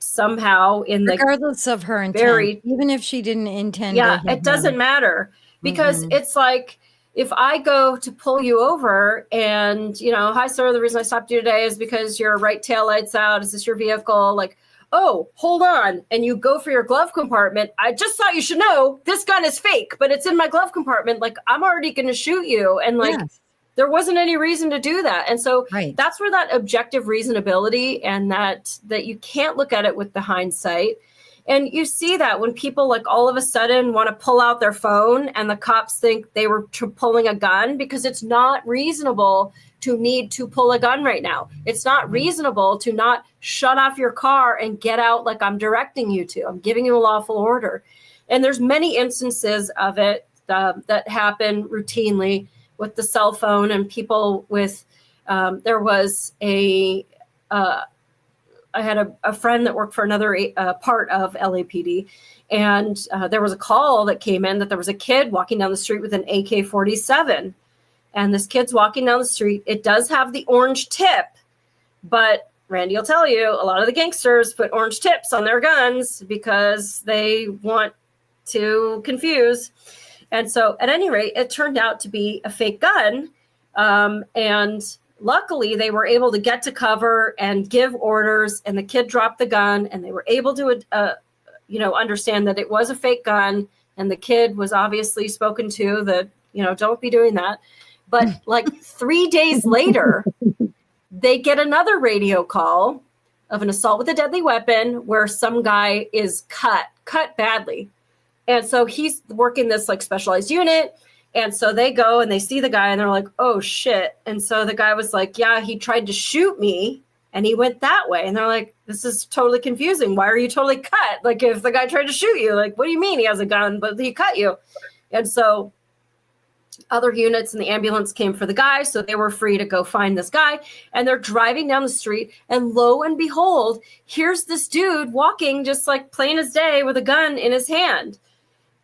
somehow regardless of her intent, even if she didn't intend to hit it doesn't him. matter, because it's like, if I go to pull you over and, hi, sir, the reason I stopped you today is because your right tail light's out. Is this your vehicle? Like, oh, hold on. And you go for your glove compartment. I just thought you should know this gun is fake, but it's in my glove compartment. Like, I'm already going to shoot you. And there wasn't any reason to do that. And so that's where that objective reasonability and that you can't look at it with the hindsight. And you see that when people like all of a sudden want to pull out their phone and the cops think they were pulling a gun, because it's not reasonable to need to pull a gun right now. It's not reasonable to not shut off your car and get out like I'm directing you to. I'm giving you a lawful order. And there's many instances of it that happen routinely with the cell phone and people with, there was I had a friend that worked for another part of LAPD, and there was a call that came in that there was a kid walking down the street with an AK-47, and this kid's walking down the street. It does have the orange tip, but Randy will tell you, a lot of the gangsters put orange tips on their guns because they want to confuse. And so at any rate, it turned out to be a fake gun, and luckily, they were able to get to cover and give orders, and the kid dropped the gun, and they were able to, understand that it was a fake gun, and the kid was obviously spoken to that, don't be doing that. But like 3 days later, they get another radio call of an assault with a deadly weapon where some guy is cut badly. And so he's working this like specialized unit. And so they go and they see the guy and they're like, oh, shit. And so the guy was like, yeah, he tried to shoot me and he went that way. And they're like, this is totally confusing. Why are you totally cut? Like, if the guy tried to shoot you, like, what do you mean he has a gun, but he cut you? And so other units in the ambulance came for the guy. So they were free to go find this guy. And they're driving down the street. And lo and behold, here's this dude walking just like plain as day with a gun in his hand.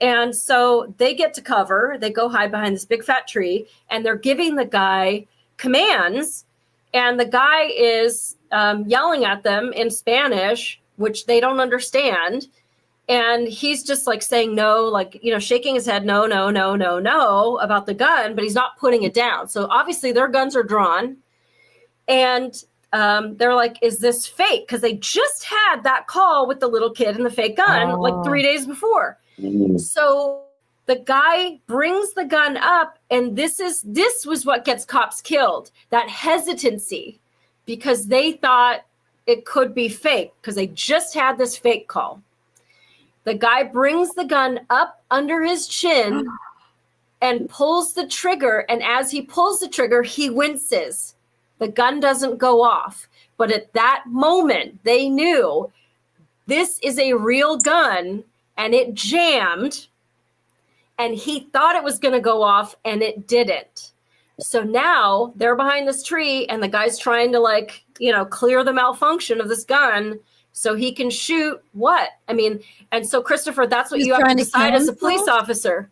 And so they get to cover, they go hide behind this big fat tree, and they're giving the guy commands. And the guy is yelling at them in Spanish, which they don't understand. And he's just like saying no, like, shaking his head, no, no, no, no, no about the gun, but he's not putting it down. So obviously their guns are drawn. And they're like, is this fake? Because they just had that call with the little kid and the fake gun like 3 days before. So The guy brings the gun up, and this was what gets cops killed. That hesitancy, because they thought it could be fake, because they just had this fake call. The guy brings the gun up under his chin and pulls the trigger, and as he pulls the trigger, he winces. The gun doesn't go off. But at that moment, they knew this is a real gun, and it jammed. And he thought it was going to go off, and it didn't. So now they're behind this tree, and the guy's trying to clear the malfunction of this gun so he can shoot what? I mean, and so Christopher, that's what you have to decide as a police officer.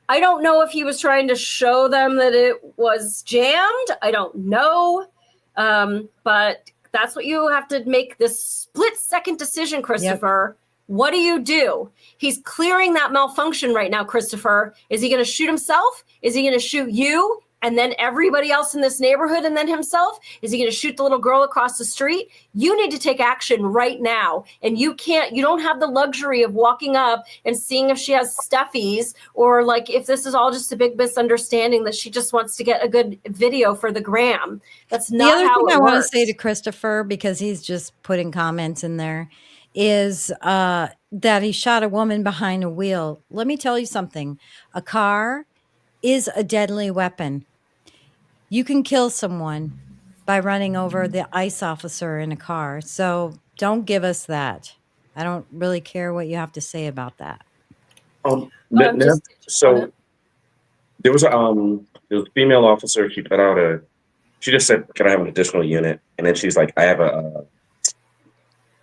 I don't know if he was trying to show them that it was jammed. I don't know. But that's what you have to make this split-second decision, Christopher. Yep. What do? He's clearing that malfunction right now, Christopher. Is he going to shoot himself? Is he going to shoot you and then everybody else in this neighborhood and then himself? Is he going to shoot the little girl across the street? You need to take action right now. And you don't have the luxury of walking up and seeing if she has stuffies or if this is all just a big misunderstanding that she just wants to get a good video for the gram. That's not how it works. The other thing I want to say to Christopher, because he's just putting comments in there, is that he shot a woman behind a wheel. Let me tell you something. A car is a deadly weapon. You can kill someone by running over the ICE officer in a car. So don't give us that. I don't really care what you have to say about that. So there was a female officer. She put out she just said, "Can I have an additional unit?" And then she's like, "I have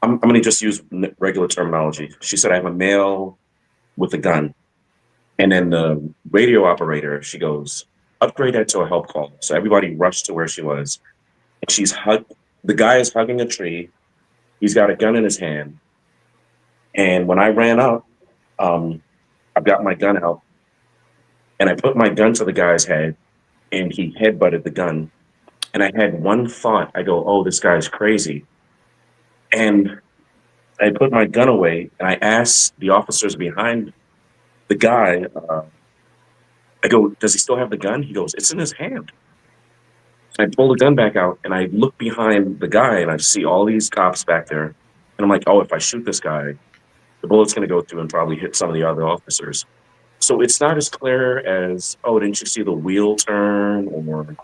I'm going to just use regular terminology." She said, "I have a male with a gun." And then the radio operator, she goes, "Upgrade that to a help call." So everybody rushed to where she was. And the guy is hugging a tree. He's got a gun in his hand. And when I ran up, I've got my gun out. And I put my gun to the guy's head. And he headbutted the gun. And I had one thought. I go, "Oh, this guy's crazy." And I put my gun away, and I asked the officers behind the guy, I go, "Does he still have the gun?" He goes, "It's in his hand." I pull the gun back out, and I look behind the guy, and I see all these cops back there. And I'm like, "Oh, if I shoot this guy, the bullet's going to go through and probably hit some of the other officers." So it's not as clear as, "Oh, didn't you see the wheel turn?" Or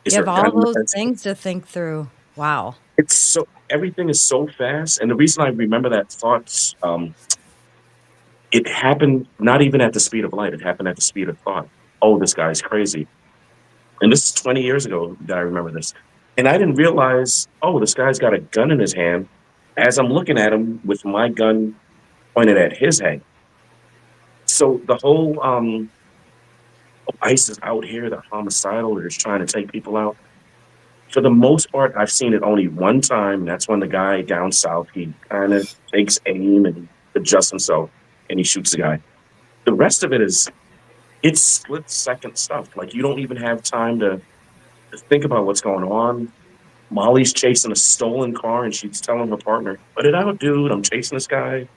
you have all those things to think through. Wow. Everything is so fast. And the reason I remember that thought, it happened not even at the speed of light. It happened at the speed of thought. "Oh, this guy's crazy." And this is 20 years ago that I remember this. And I didn't realize, oh, this guy's got a gun in his hand as I'm looking at him with my gun pointed at his head. So the whole ICE is out here, they're homicidal, they're just trying to take people out. For the most part, I've seen it only one time, and that's when the guy down south, he kind of takes aim and adjusts himself, and he shoots the guy. The rest of it's split-second stuff. You don't even have time to think about what's going on. Molly's chasing a stolen car, and she's telling her partner, "Put it out, dude, I'm chasing this guy."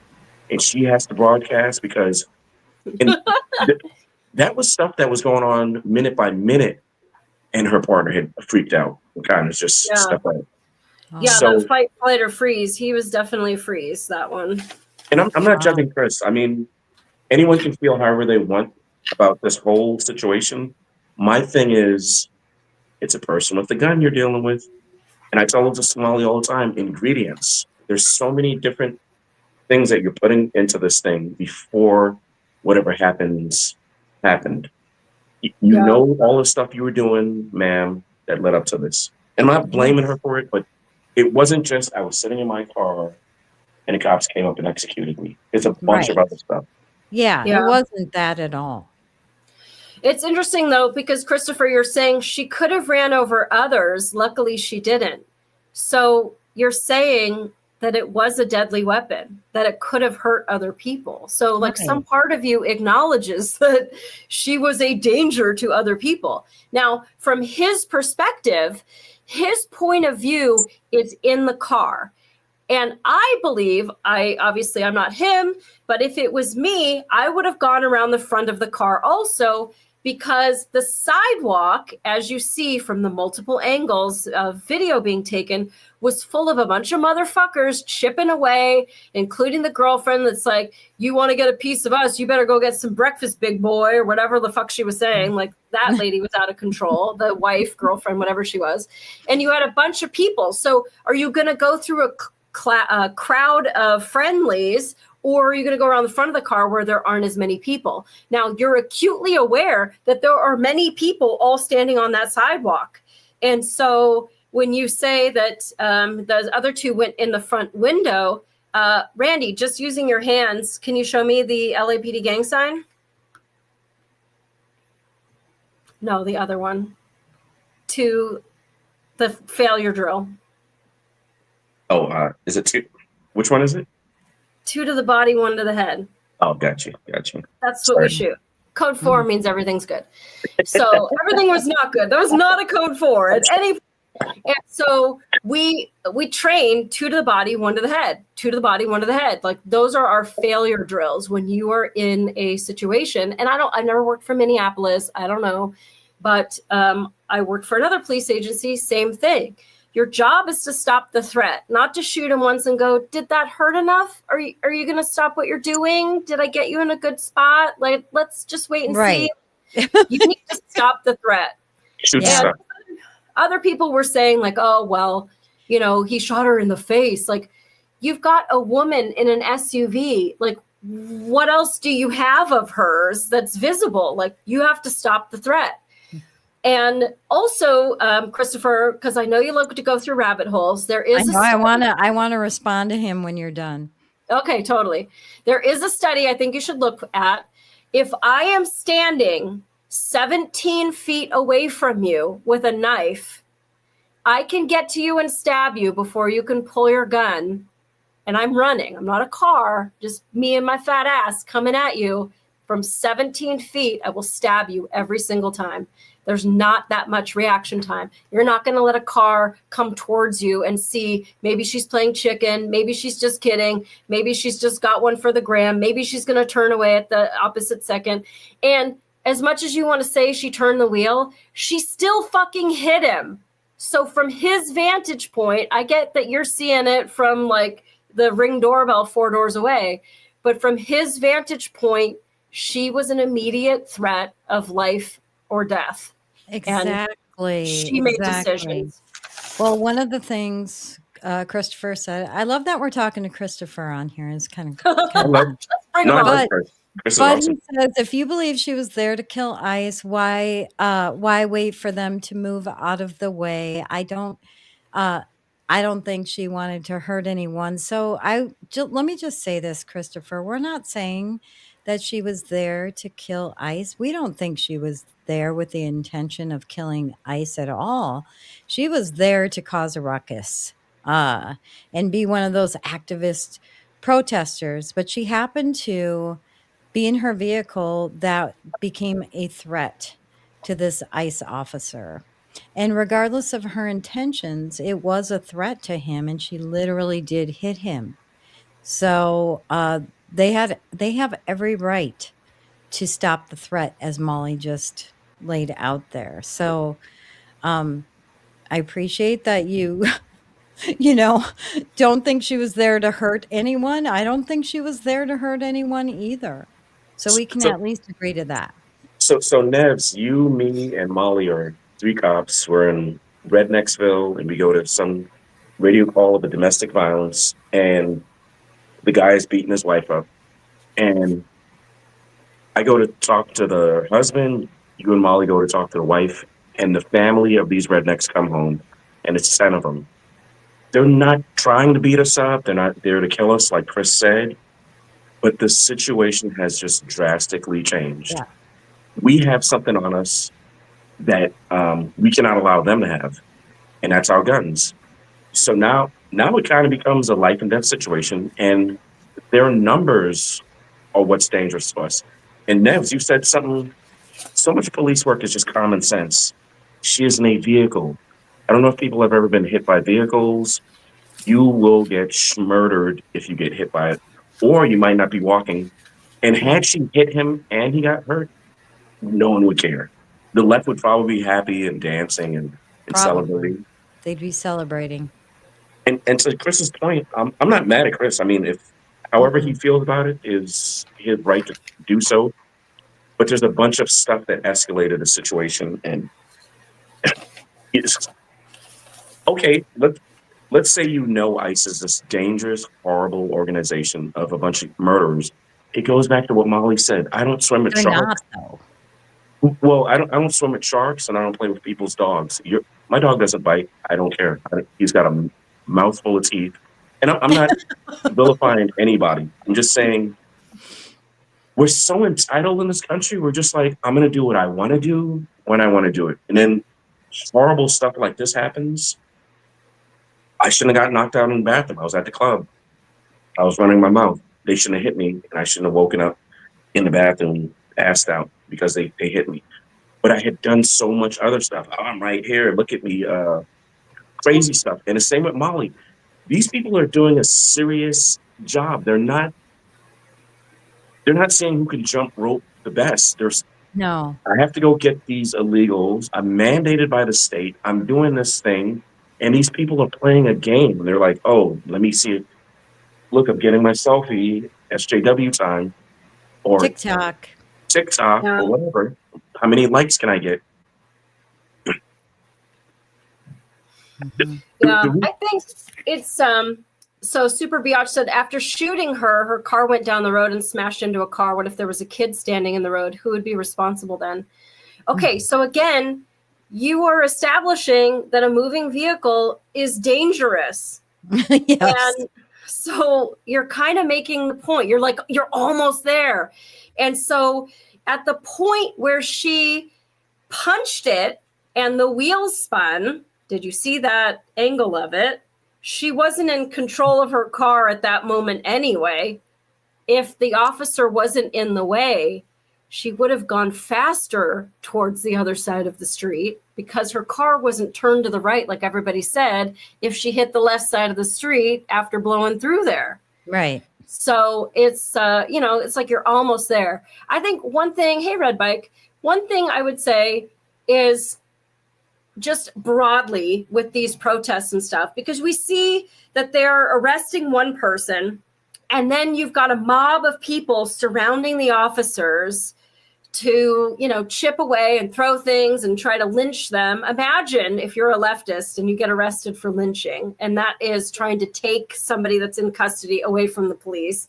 And she has to broadcast because that was stuff that was going on minute by minute, and her partner had freaked out and kind of just stepped out. Yeah, so, that fight, flight, or freeze. He was definitely freeze, that one. And I'm not judging Chris. I mean, anyone can feel however they want about this whole situation. My thing is, it's a person with a gun you're dealing with. And I tell the Somali all the time, ingredients. There's so many different things that you're putting into this thing before whatever happened. You know all the stuff you were doing, ma'am, that led up to this. And I'm not blaming her for it, but it wasn't just I was sitting in my car and the cops came up and executed me. It's a bunch of other stuff. Yeah, it wasn't that at all. It's interesting, though, because, Christopher, you're saying she could have ran over others. Luckily, she didn't. So you're saying that it was a deadly weapon, that it could have hurt other people. So some part of you acknowledges that she was a danger to other people. Now, from his perspective, his point of view is in the car. And I believe, I'm not him, but if it was me, I would have gone around the front of the car also, because the sidewalk, as you see from the multiple angles of video being taken, was full of a bunch of motherfuckers chipping away, including the girlfriend that's like, you want to get a piece of us, you better go get some breakfast, big boy, or whatever the fuck she was saying. Like, that lady was out of control, the wife, girlfriend, whatever she was. And you had a bunch of people. So are you going to go through a crowd of friendlies, or are you going to go around the front of the car where there aren't as many people? Now, you're acutely aware that there are many people all standing on that sidewalk. And so when you say that the other two went in the front window, Randy, just using your hands, can you show me the LAPD gang sign? No, the other one. To the failure drill. Oh, is it 2? Which one is it? 2 to the body, 1 to the head. Oh, got you. That's what we shoot. Code 4 means everything's good. So everything was not good. There was not a code 4 at any. And so we train 2 to the body, 1 to the head. 2 to the body, 1 to the head. Like, those are our failure drills when you are in a situation. And I never worked for Minneapolis. I don't know, but I worked for another police agency. Same thing. Your job is to stop the threat, not to shoot him once and go, did that hurt enough? Are you going to stop what you're doing? Did I get you in a good spot? Like, let's just wait and see. You need to stop the threat. Shoot stuff. Other people were saying like, oh, well, he shot her in the face. Like, you've got a woman in an SUV. Like, what else do you have of hers that's visible? Like, you have to stop the threat. And also, Christopher, because I know you love to go through rabbit holes, there is I want to respond to him when you're done. Okay, totally. There is a study I think you should look at. If I am standing 17 feet away from you with a knife, I can get to you and stab you before you can pull your gun. And I'm running. I'm not a car, just me and my fat ass coming at you from 17 feet. I will stab you every single time. There's not that much reaction time. You're not going to let a car come towards you and see, maybe she's playing chicken. Maybe she's just kidding. Maybe she's just got one for the gram. Maybe she's going to turn away at the opposite second. And as much as you want to say she turned the wheel, she still fucking hit him. So from his vantage point, I get that you're seeing it from like the Ring doorbell 4 doors away. But from his vantage point, she was an immediate threat of life or death. Exactly. And she made decisions. Well, one of the things Christopher said, I love that we're talking to Christopher on here. It's kind of but he says, if you believe she was there to kill ICE, why wait for them to move out of the way? I don't think she wanted to hurt anyone. So let me just say this, Christopher. We're not saying that she was there to kill ICE. We don't think she was there with the intention of killing ICE at all. She was there to cause a ruckus and be one of those activist protesters. But she happened to be in her vehicle that became a threat to this ICE officer. And regardless of her intentions, it was a threat to him, and she literally did hit him. So they have every right to stop the threat, as Molly just laid out there. So I appreciate that you don't think she was there to hurt anyone. I don't think she was there to hurt anyone either. So we can at least agree to that. So Nevs, you, me, and Molly are 3 cops. We're in Rednecksville, and we go to some radio call of a domestic violence, and the guy is beating his wife up. And I go to talk to the husband, you and Molly go to talk to the wife, and the family of these rednecks come home, and it's 10 of them. They're not trying to beat us up. They're not there to kill us, like Chris said. But the situation has just drastically changed. Yeah. We have something on us that we cannot allow them to have, and that's our guns. So now it kind of becomes a life and death situation, and their numbers are what's dangerous to us. And Nevs, you said something, so much police work is just common sense. She is in a vehicle. I don't know if people have ever been hit by vehicles, you will get murdered if you get hit by it, or you might not be walking. And had she hit him and he got hurt, no one would care. The left would probably be happy and dancing and Probably. celebrating. They'd be celebrating. And to Chris's point, I'm not mad at Chris. I mean, if however he feels about it is his right to do so. But there's a bunch of stuff that escalated the situation, and it's okay. Let's say ICE is this dangerous, horrible organization of a bunch of murderers. It goes back to what Molly said. I don't swim with They're sharks. not, though. Well, I don't swim with sharks, and I don't play with people's dogs. My dog doesn't bite. I don't care. He's got a mouthful of teeth, and I'm not vilifying anybody. I'm just saying we're so entitled in this country. We're just like, I'm going to do what I want to do when I want to do it, and then horrible stuff like this happens. I shouldn't have got knocked out in the bathroom. I was at the club. I was running my mouth. They shouldn't have hit me, and I shouldn't have woken up in the bathroom, passed out because they hit me. But I had done so much other stuff. Oh, I'm right here. Look at me. Crazy stuff. And the same with Molly. These people are doing a serious job. They're not saying who can jump rope the best. No. I have to go get these illegals. I'm mandated by the state. I'm doing this thing. And these people are playing a game. And they're like, oh, let me see it. Look, I'm getting my selfie, SJW time. Or TikTok. Yeah. Or whatever. How many likes can I get? Yeah, I think it's so Super Biatch said after shooting her car went down the road and smashed into a car. What if there was a kid standing in the road? Who would be responsible then? Okay, so again, you are establishing that a moving vehicle is dangerous. Yes. And so you're kind of making the point. You're like, you're almost there. And so at the point where she punched it and the wheels spun, did you see that angle of it? She wasn't in control of her car at that moment anyway. If the officer wasn't in the way, she would have gone faster towards the other side of the street because her car wasn't turned to the right, like everybody said, if she hit the left side of the street after blowing through there. Right. So it's, it's like you're almost there. I think one thing, hey, Red Bike, one thing I would say is just broadly with these protests and stuff, because we see that they're arresting one person and then you've got a mob of people surrounding the officers to, chip away and throw things and try to lynch them. Imagine if you're a leftist and you get arrested for lynching, and that is trying to take somebody that's in custody away from the police.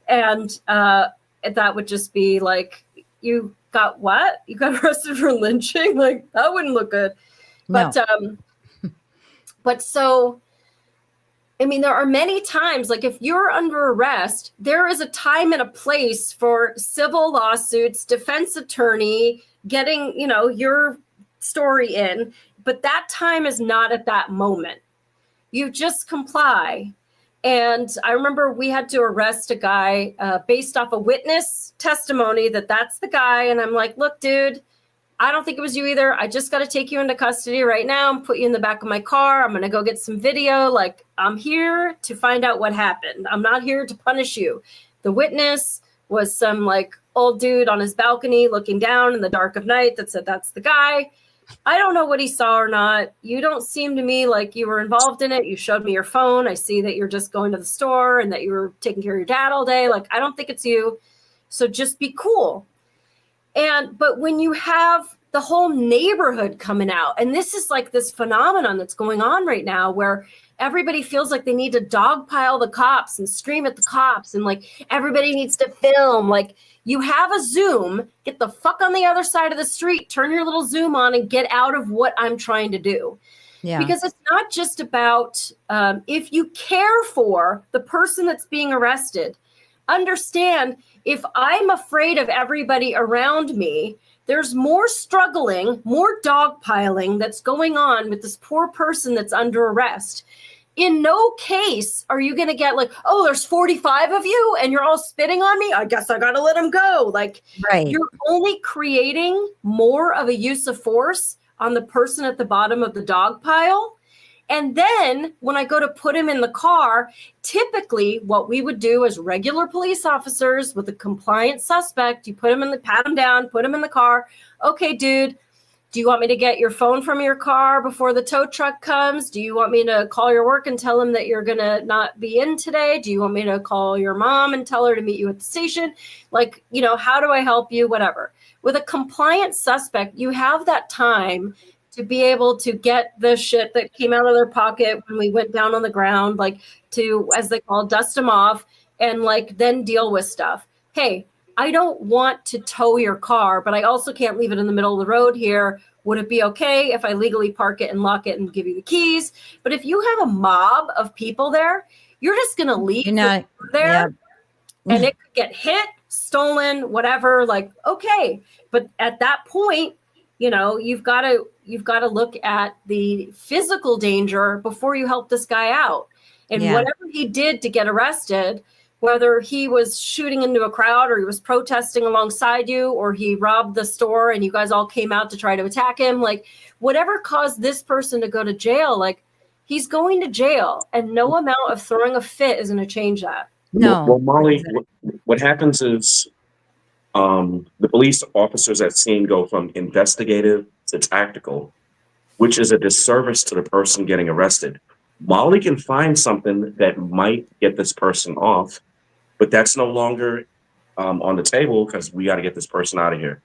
And that would just be like, you got what? You got arrested for lynching? Like, that wouldn't look good. But, No. but so, I mean, there are many times, like if you're under arrest, there is a time and a place for civil lawsuits, defense attorney, getting, your story in, but that time is not at that moment. You just comply. And I remember we had to arrest a guy based off a witness testimony that's the guy. And I'm like, look, dude, I don't think it was you either. I just got to take you into custody right now and put you in the back of my car. I'm going to go get some video. Like, I'm here to find out what happened. I'm not here to punish you. The witness was some like old dude on his balcony looking down in the dark of night that said, that's the guy. I don't know what he saw or not. You don't seem to me like you were involved in it. You showed me your phone. I see that you're just going to the store and that you were taking care of your dad all day. Like, I don't think it's you. So just be cool. But when you have the whole neighborhood coming out, and this is like this phenomenon that's going on right now where everybody feels like they need to dogpile the cops and scream at the cops and like everybody needs to film. Like, you have a Zoom, get the fuck on the other side of the street, turn your little Zoom on and get out of what I'm trying to do. Yeah. Because it's not just about if you care for the person that's being arrested, understand if I'm afraid of everybody around me, there's more struggling, more dogpiling that's going on with this poor person that's under arrest. In no case are you going to get like, oh, there's 45 of you and you're all spitting on me. I guess I got to let them go. Like, right. You're only creating more of a use of force on the person at the bottom of the dog pile. And then when I go to put him in the car, typically what we would do as regular police officers with a compliant suspect, you put him pat him down, put him in the car. Okay, dude, do you want me to get your phone from your car before the tow truck comes? Do you want me to call your work and tell them that you're going to not be in today? Do you want me to call your mom and tell her to meet you at the station? Like, how do I help you? Whatever. With a compliant suspect, you have that time to be able to get the shit that came out of their pocket when we went down on the ground, like to, as they call, dust them off and like then deal with stuff. Hey, I don't want to tow your car, but I also can't leave it in the middle of the road here. Would it be okay if I legally park it and lock it and give you the keys? But if you have a mob of people there, you're just going to leave it there and it could get hit, stolen, whatever. Like, okay. But at that point, you've got to look at the physical danger before you help this guy out. And whatever he did to get arrested, whether he was shooting into a crowd or he was protesting alongside you or he robbed the store and you guys all came out to try to attack him, like whatever caused this person to go to jail, like he's going to jail and no amount of throwing a fit is going to change that. No. Well, Molly, what happens is the police officers at scene go from investigative to tactical, which is a disservice to the person getting arrested. Molly can find something that might get this person off, but that's no longer on the table because we got to get this person out of here.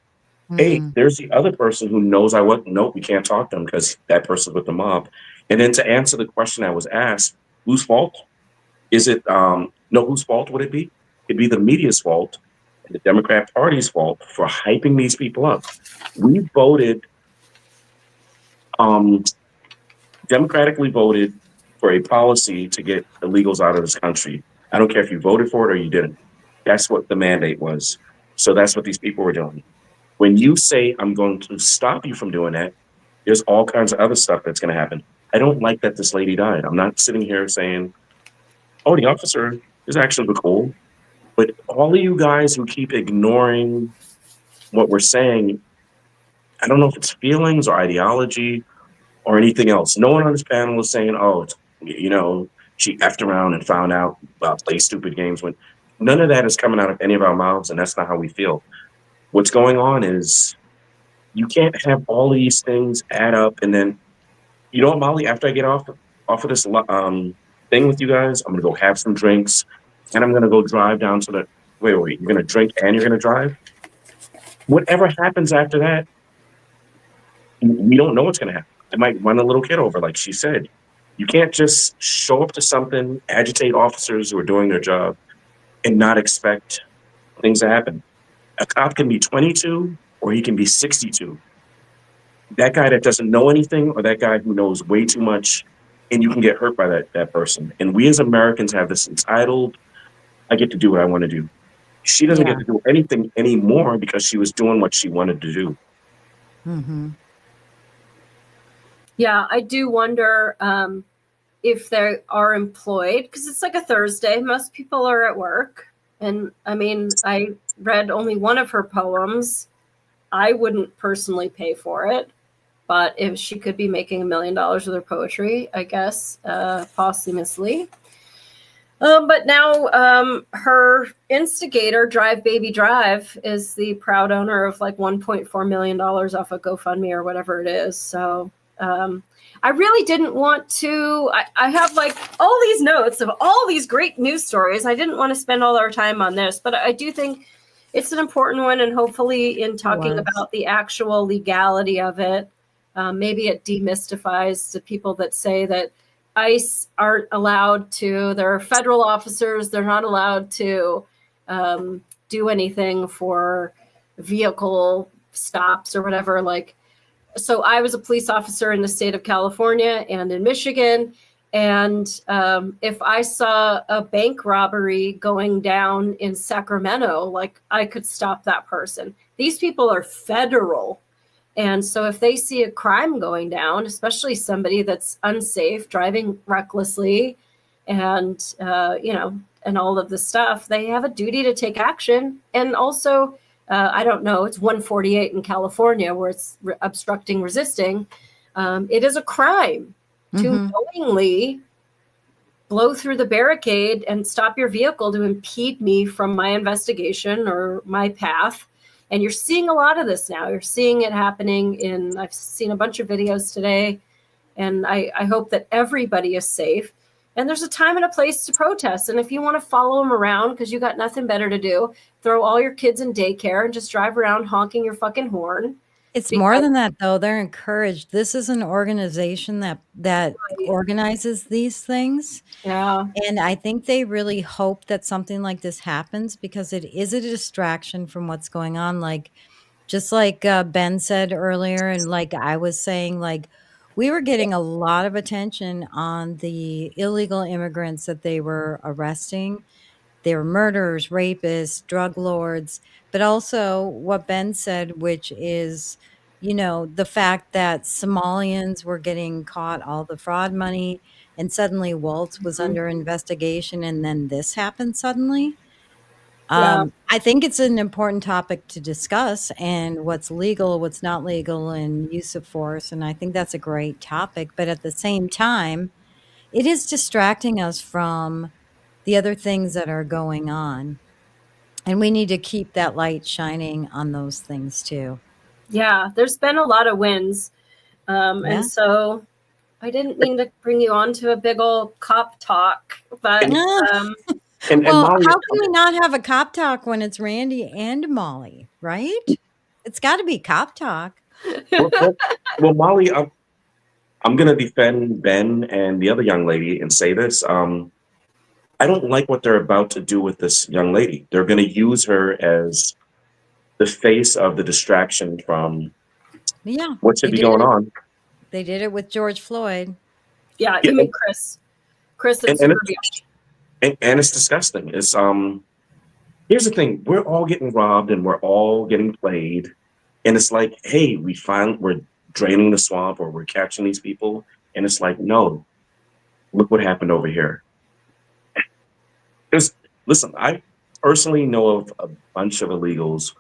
Hey, there's the other person who knows nope, we can't talk to them because that person's with the mob. And then to answer the question I was asked, whose fault? Is it, whose fault would it be? It'd be the media's fault and the Democrat Party's fault for hyping these people up. We voted, democratically voted for a policy to get illegals out of this country. I don't care if you voted for it or you didn't. That's what the mandate was. So that's what these people were doing. When you say, I'm going to stop you from doing that, there's all kinds of other stuff that's going to happen. I don't like that this lady died. I'm not sitting here saying, the officer is actually cool. But all of you guys who keep ignoring what we're saying, I don't know if it's feelings or ideology or anything else. No one on this panel is saying, she effed around and found out about play stupid games. When none of that is coming out of any of our mouths, and that's not how we feel. What's going on is you can't have all of these things add up, and then, Molly, after I get off of this thing with you guys, I'm gonna go have some drinks, and I'm gonna go drive down to the. Wait, you're gonna drink and you're gonna drive? Whatever happens after that, we don't know what's gonna happen. I might run a little kid over, like she said. You can't just show up to something, agitate officers who are doing their job, and not expect things to happen. A cop can be 22 or he can be 62. That guy that doesn't know anything or that guy who knows way too much, and you can get hurt by that person. And we as Americans have this entitled, I get to do what I want to do. She doesn't get to do anything anymore because she was doing what she wanted to do. Mm-hmm. Yeah, I do wonder if they are employed because it's like a Thursday. Most people are at work. And I mean, I read only one of her poems. I wouldn't personally pay for it. But if she could be making $1 million with her poetry, I guess, posthumously. But now her instigator, Drive Baby Drive, is the proud owner of like $1.4 million off of GoFundMe or whatever it is. So I really didn't want to. I have like all these notes of all these great news stories. I didn't want to spend all our time on this, but I do think it's an important one. And hopefully in talking about the actual legality of it, maybe it demystifies the people that say that ICE aren't allowed to. They're federal officers. They're not allowed to do anything for vehicle stops or whatever. So I was a police officer in the state of California and in Michigan. And if I saw a bank robbery going down in Sacramento, I could stop that person. These people are federal. And so if they see a crime going down, especially somebody that's unsafe, driving recklessly, and, and all of this stuff, they have a duty to take action. And also, I don't know, it's 148 in California where it's obstructing, resisting. It is a crime to Mhm. knowingly blow through the barricade and stop your vehicle to impede me from my investigation or my path. And you're seeing a lot of this now. You're seeing it happening I've seen a bunch of videos today, and I hope that everybody is safe. And there's a time and a place to protest. And if you want to follow them around because you got nothing better to do, throw all your kids in daycare and just drive around honking your fucking horn. It's more than that, though. They're encouraged. This is an organization that organizes these things. Yeah. And I think they really hope that something like this happens because it is a distraction from what's going on. Like, just like Ben said earlier, and like I was saying, like we were getting a lot of attention on the illegal immigrants that they were arresting. They were murderers, rapists, drug lords, but also what Ben said, which is, the fact that Somalians were getting caught all the fraud money, and suddenly Waltz was under investigation, and then this happened suddenly. Yeah. I think it's an important topic to discuss, and what's legal, what's not legal, and use of force. And I think that's a great topic. But at the same time, it is distracting us from the other things that are going on. And we need to keep that light shining on those things too. Yeah. There's been a lot of wins. Yeah. And so I didn't mean to bring you on to a big old cop talk, but And well, Molly, how can we not have a cop talk when it's Randy and Molly, right? It's got to be cop talk. well, Molly, I'm going to defend Ben and the other young lady and say this. I don't like what they're about to do with this young lady. They're going to use her as the face of the distraction from what should be going on. They did it with George Floyd. Yeah, you mean Chris. Chris and it's disgusting. It's here's the thing: we're all getting robbed and we're all getting played, and it's like, hey, we're draining the swamp or we're catching these people, and it's like, no, look what happened over here. Listen, I personally know of a bunch of illegals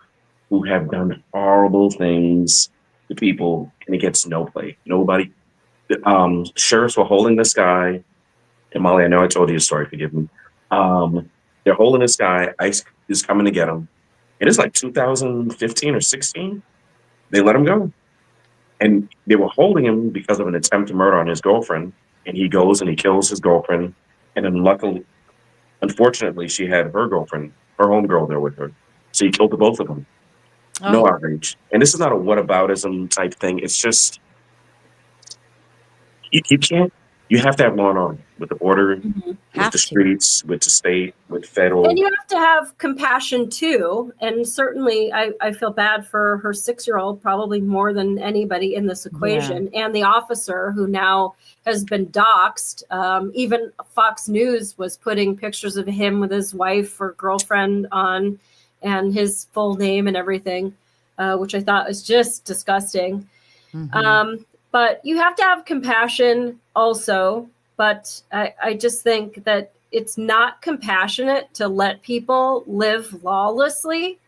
who have done horrible things to people, and it gets no play. Nobody. Sheriffs were holding this guy. And Molly, I know I told you a story. Forgive me. They're holding this guy. ICE is coming to get him. And it's like 2015 or 16. They let him go. And they were holding him because of an attempt to murder on his girlfriend. And he goes and he kills his girlfriend. And then unfortunately, she had her girlfriend, her homegirl there with her. So he killed the both of them. Oh. No outrage. And this is not a whataboutism type thing. It's just, you can't. You have to have law and order with the border, with the streets, with the state, with federal. And you have to have compassion too. And certainly I feel bad for her 6-year-old, probably more than anybody in this equation. Yeah. And the officer who now has been doxxed. Even Fox News was putting pictures of him with his wife or girlfriend on and his full name and everything, which I thought was just disgusting. Mm-hmm. But you have to have compassion also. But I just think that it's not compassionate to let people live lawlessly.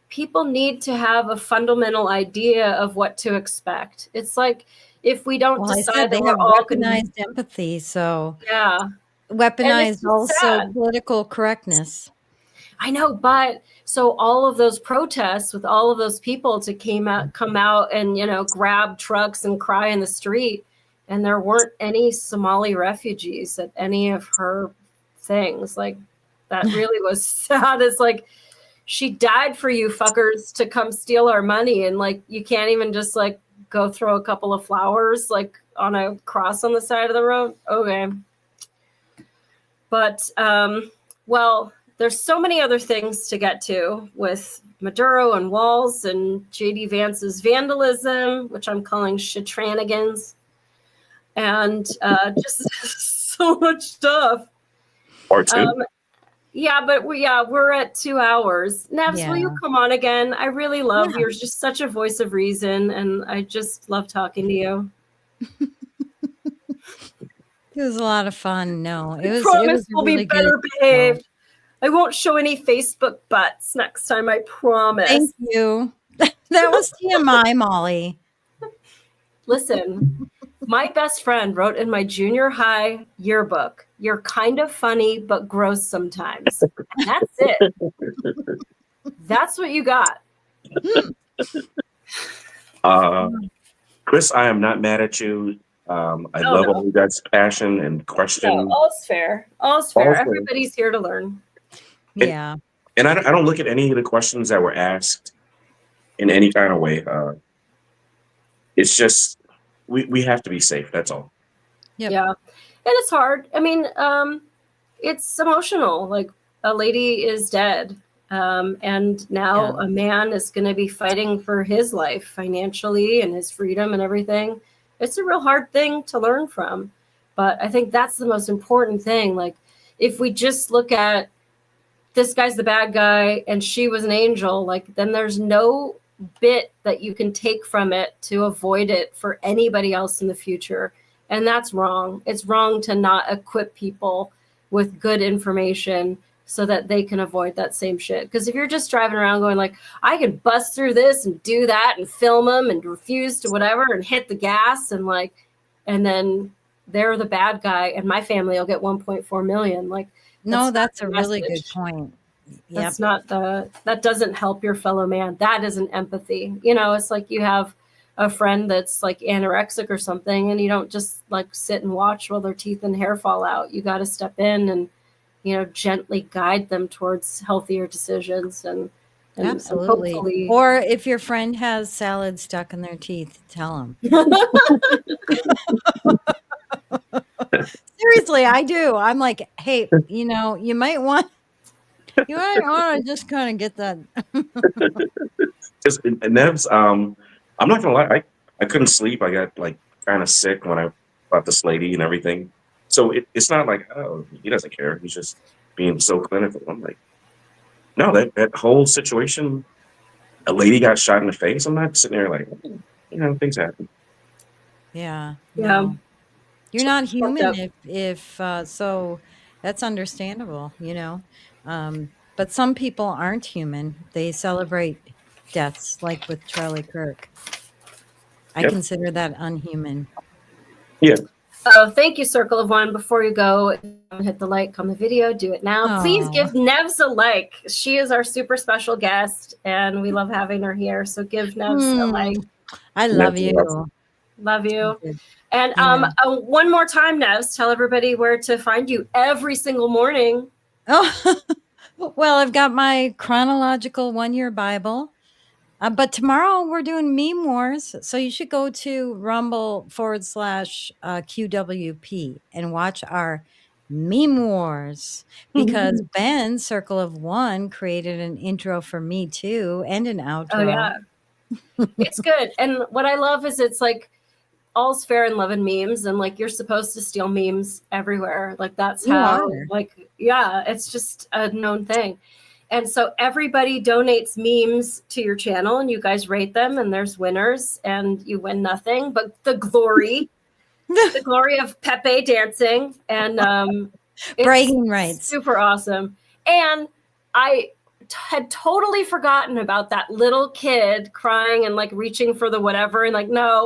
People need to have a fundamental idea of what to expect. It's like if we don't decide they have weaponized empathy. So yeah, weaponized also political correctness. I know, but so all of those protests with all of those people to come out and, grab trucks and cry in the street. And there weren't any Somali refugees at any of her things. Like that really was sad. It's like she died for you fuckers to come steal our money. And like, you can't even just like go throw a couple of flowers like on a cross on the side of the road. Okay. But, well, there's so many other things to get to with Maduro and Walls and JD Vance's vandalism, which I'm calling shetranigans, and just so much stuff. Or two. Yeah, but we're at 2 hours. Nevs, will you come on again? I really love you're just such a voice of reason, and I just love talking to you. It was a lot of fun. No, I promise we'll be better behaved. I won't show any Facebook butts next time, I promise. Thank you. That was TMI, Molly. Listen, My best friend wrote in my junior high yearbook, "You're kind of funny, but gross sometimes." And that's it. That's what you got. Chris, I am not mad at you. I love all you guys' passion and question. No, all's fair. All's fair. Everybody's here to learn. Yeah. And I don't look at any of the questions that were asked in any kind of way. It's just we have to be safe. That's all. Yep. Yeah. And it's hard. I mean, it's emotional. Like, a lady is dead. And now a man is going to be fighting for his life financially and his freedom and everything. It's a real hard thing to learn from. But I think that's the most important thing. Like, if we just look at this guy's the bad guy and she was an angel, like, then there's no bit that you can take from it to avoid it for anybody else in the future. And that's wrong. It's wrong to not equip people with good information so that they can avoid that same shit. Because if you're just driving around going like, I can bust through this and do that and film them and refuse to whatever and hit the gas and like, and then they're the bad guy and my family will get 1.4 million. Like, No, that's a really good point. That's not that doesn't help your fellow man. That isn't empathy. You know, it's like you have a friend that's like anorexic or something, and you don't just like sit and watch while their teeth and hair fall out. You got to step in and, you know, gently guide them towards healthier decisions and absolutely. hopefully... Or if your friend has salad stuck in their teeth, tell them. Seriously, I do. I'm like, hey, you know, you might want to just kind of get that. Just Nevs, I'm not gonna lie, I couldn't sleep. I got like kind of sick when I bought this lady and everything. So it's not like, oh, he doesn't care. He's just being so clinical. I'm like, no, that whole situation, a lady got shot in the face. I'm not sitting there like, you know, things happen. Yeah. Yeah. No. You're not human if so that's understandable, you know. But some people aren't human. They celebrate deaths, like with Charlie Kirk. I consider that unhuman. Yeah. Oh, thank you, Circle of One. Before you go, hit the like on the video. Do it now. Please give Nevs a like. She is our super special guest, and we love having her here. So give Nevs a like. I love you. Love you. And one more time, Nevs, tell everybody where to find you every single morning. Oh, well, I've got my chronological 1-year Bible. But tomorrow we're doing Meme Wars. So you should go to rumble/QWP and watch our Meme Wars, because Ben, Circle of One, created an intro for me too and an outro. Oh, yeah. It's good. And what I love is it's like, all's fair in love and memes, and like you're supposed to steal memes everywhere. Like that's how, like, yeah, it's just a known thing. And so everybody donates memes to your channel and you guys rate them and there's winners and you win nothing but the glory, the glory of Pepe dancing and bragging rights. Super awesome. And I had totally forgotten about that little kid crying and like reaching for the whatever and like, no,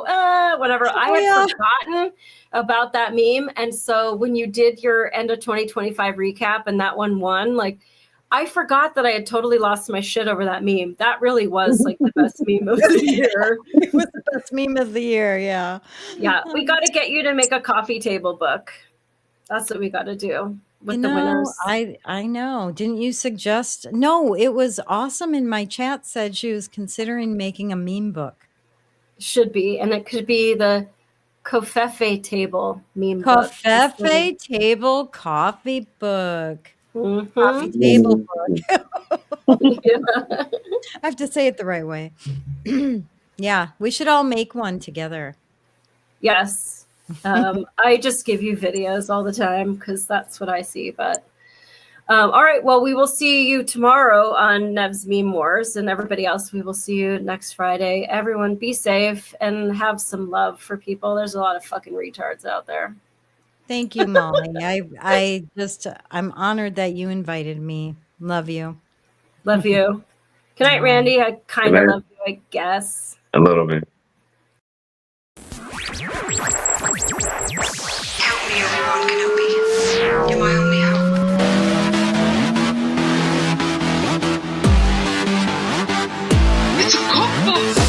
whatever. I had forgotten about that meme. And so when you did your end of 2025 recap and that one won, like, I forgot that I had totally lost my shit over that meme. That really was like the best meme of the year. It was the best meme of the year. Yeah. Yeah. We got to get you to make a coffee table book. That's what we got to do with the winners. I know. Didn't you suggest? No, it was awesome. In my chat said she was considering making a meme book. Should be. And it could be the Covfefe table meme book. Covfefe table coffee book. Mm-hmm. Coffee table book. I have to say it the right way. Yeah, we should all make one together. Yes. I just give you videos all the time because that's what I see. But all right, well, we will see you tomorrow on Nevs Meme Wars, and everybody else, we will see you next Friday. Everyone be safe and have some love for people. There's a lot of fucking retards out there. Thank you, Molly. I'm honored that you invited me. Love you. Love you. Good night, Randy. I kind of love you, I guess. A little bit. me, Obi-Wan Kenobi. You're my only hope. It's a cookbook!